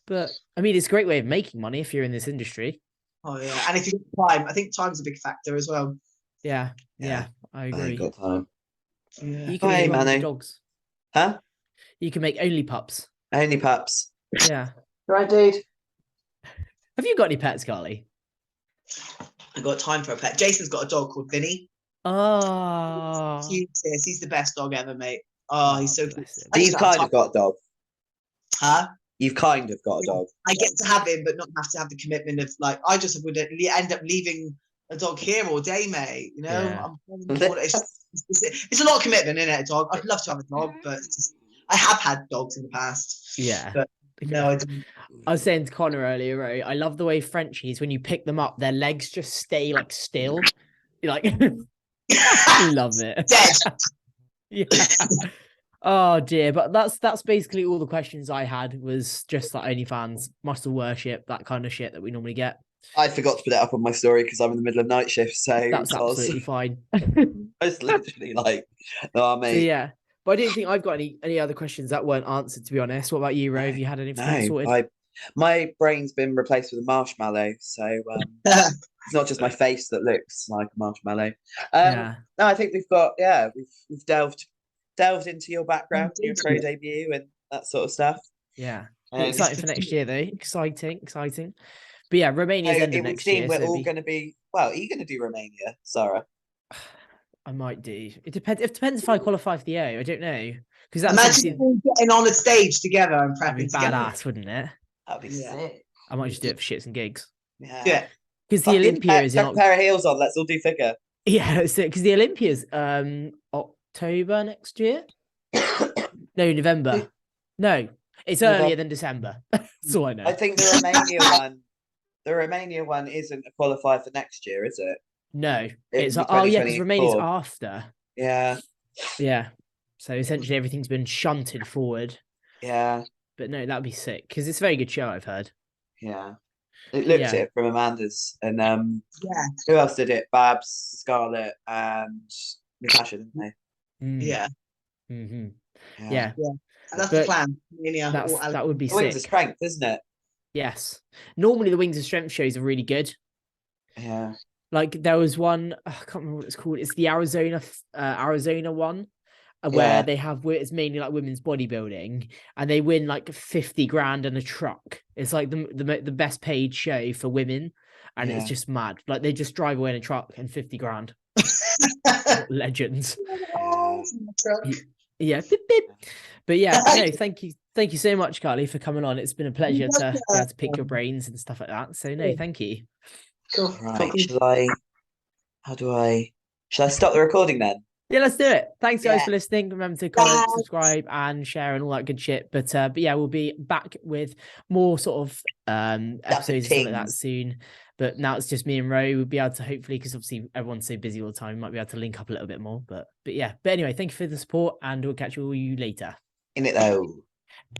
But I mean, it's a great way of making money if you're in this industry. Oh yeah, and if you get time, I think time's a big factor as well. Yeah, I agree. Got time. Yeah. You can make dogs. Huh? You can make only pups. Only pups. Yeah. Right, dude. Have you got any pets, Karly? I got time for a pet. Jason's got a dog called Vinny. Oh, he's the best dog ever, mate. Oh, he's so cute. You've kind of got a dog. Huh? You've kind of got a dog. I get to have him, but not have to have the commitment of like, I just would end up leaving a dog here all day, mate. You know, it's a lot of commitment, isn't it? A dog. I'd love to have a dog, but I have had dogs in the past. Yeah. But no, I didn't. I was saying to Connor earlier, right? I love the way Frenchies, when you pick them up, their legs just stay like still. You're like, I love it. Dead. Yeah. Oh dear, but that's basically all the questions I had, was just like OnlyFans, muscle worship, that kind of shit that we normally get. I forgot to put it up on my story because I'm in the middle of night shift, so That's absolutely fine. I was literally like, "Oh, So mate, yeah, but I didn't think I've got any other questions that weren't answered, to be honest. What about you, Ro? Have you had anything sorted? my brain's been replaced with a marshmallow, so it's not just my face that looks like a marshmallow." Yeah. No, I think we've delved into your background, your pro debut, and that sort of stuff. Yeah. And Exciting for next year, though. Exciting. But yeah, Romania's end of it would next seem year. we're So all going to be. Well, are you going to do Romania, Sarah? I might do. It depends. It depends if I qualify for the O. I don't know, because that's Imagine all getting on a stage together and that'd be prepping together. badass, wouldn't it? That'd be sick. I might just do it for shits and gigs. Yeah. Because the Olympia is chuck a pair of heels on. Let's all do figure. Yeah, because the Olympia's October next year. No, November. No, it's earlier than December. That's all I know. I think the Romania one isn't a qualifier for next year, is it? No, It's because Romania's after. Yeah. So essentially everything's been shunted forward. Yeah. But no, that'd be sick because it's a very good show, I've heard. Yeah. It looked it from Amanda's, and yeah. Who else did it? Babs, Scarlett, and Natasha, didn't they? Yeah. Mm-hmm. Yeah. That's the plan. That would be sick. Wings of Strength, isn't it? Yes. Normally the Wings of Strength shows are really good. Yeah. Like there was one, I can't remember what it's called. It's the Arizona one, where they have, it's mainly like women's bodybuilding, and they win like 50 grand and a truck. It's like the best paid show for women, and it's just mad. Like they just drive away in a truck and 50 grand. Legends. Yeah. Beep, beep. But yeah, no, thank you so much, Karly, for coming on. It's been a pleasure to be able to pick your brains and stuff like that. So no, thank you. Cool. Right. Shall I stop the recording then? Yeah, let's do it. Thanks guys for listening. Remember to comment, subscribe, and share and all that good shit. But yeah, we'll be back with more sort of episodes and stuff like that soon. But now it's just me and Ro. We'll be able to hopefully, because obviously everyone's so busy all the time, we might be able to link up a little bit more. But yeah. But anyway, thank you for the support, and we'll catch you later. In it though.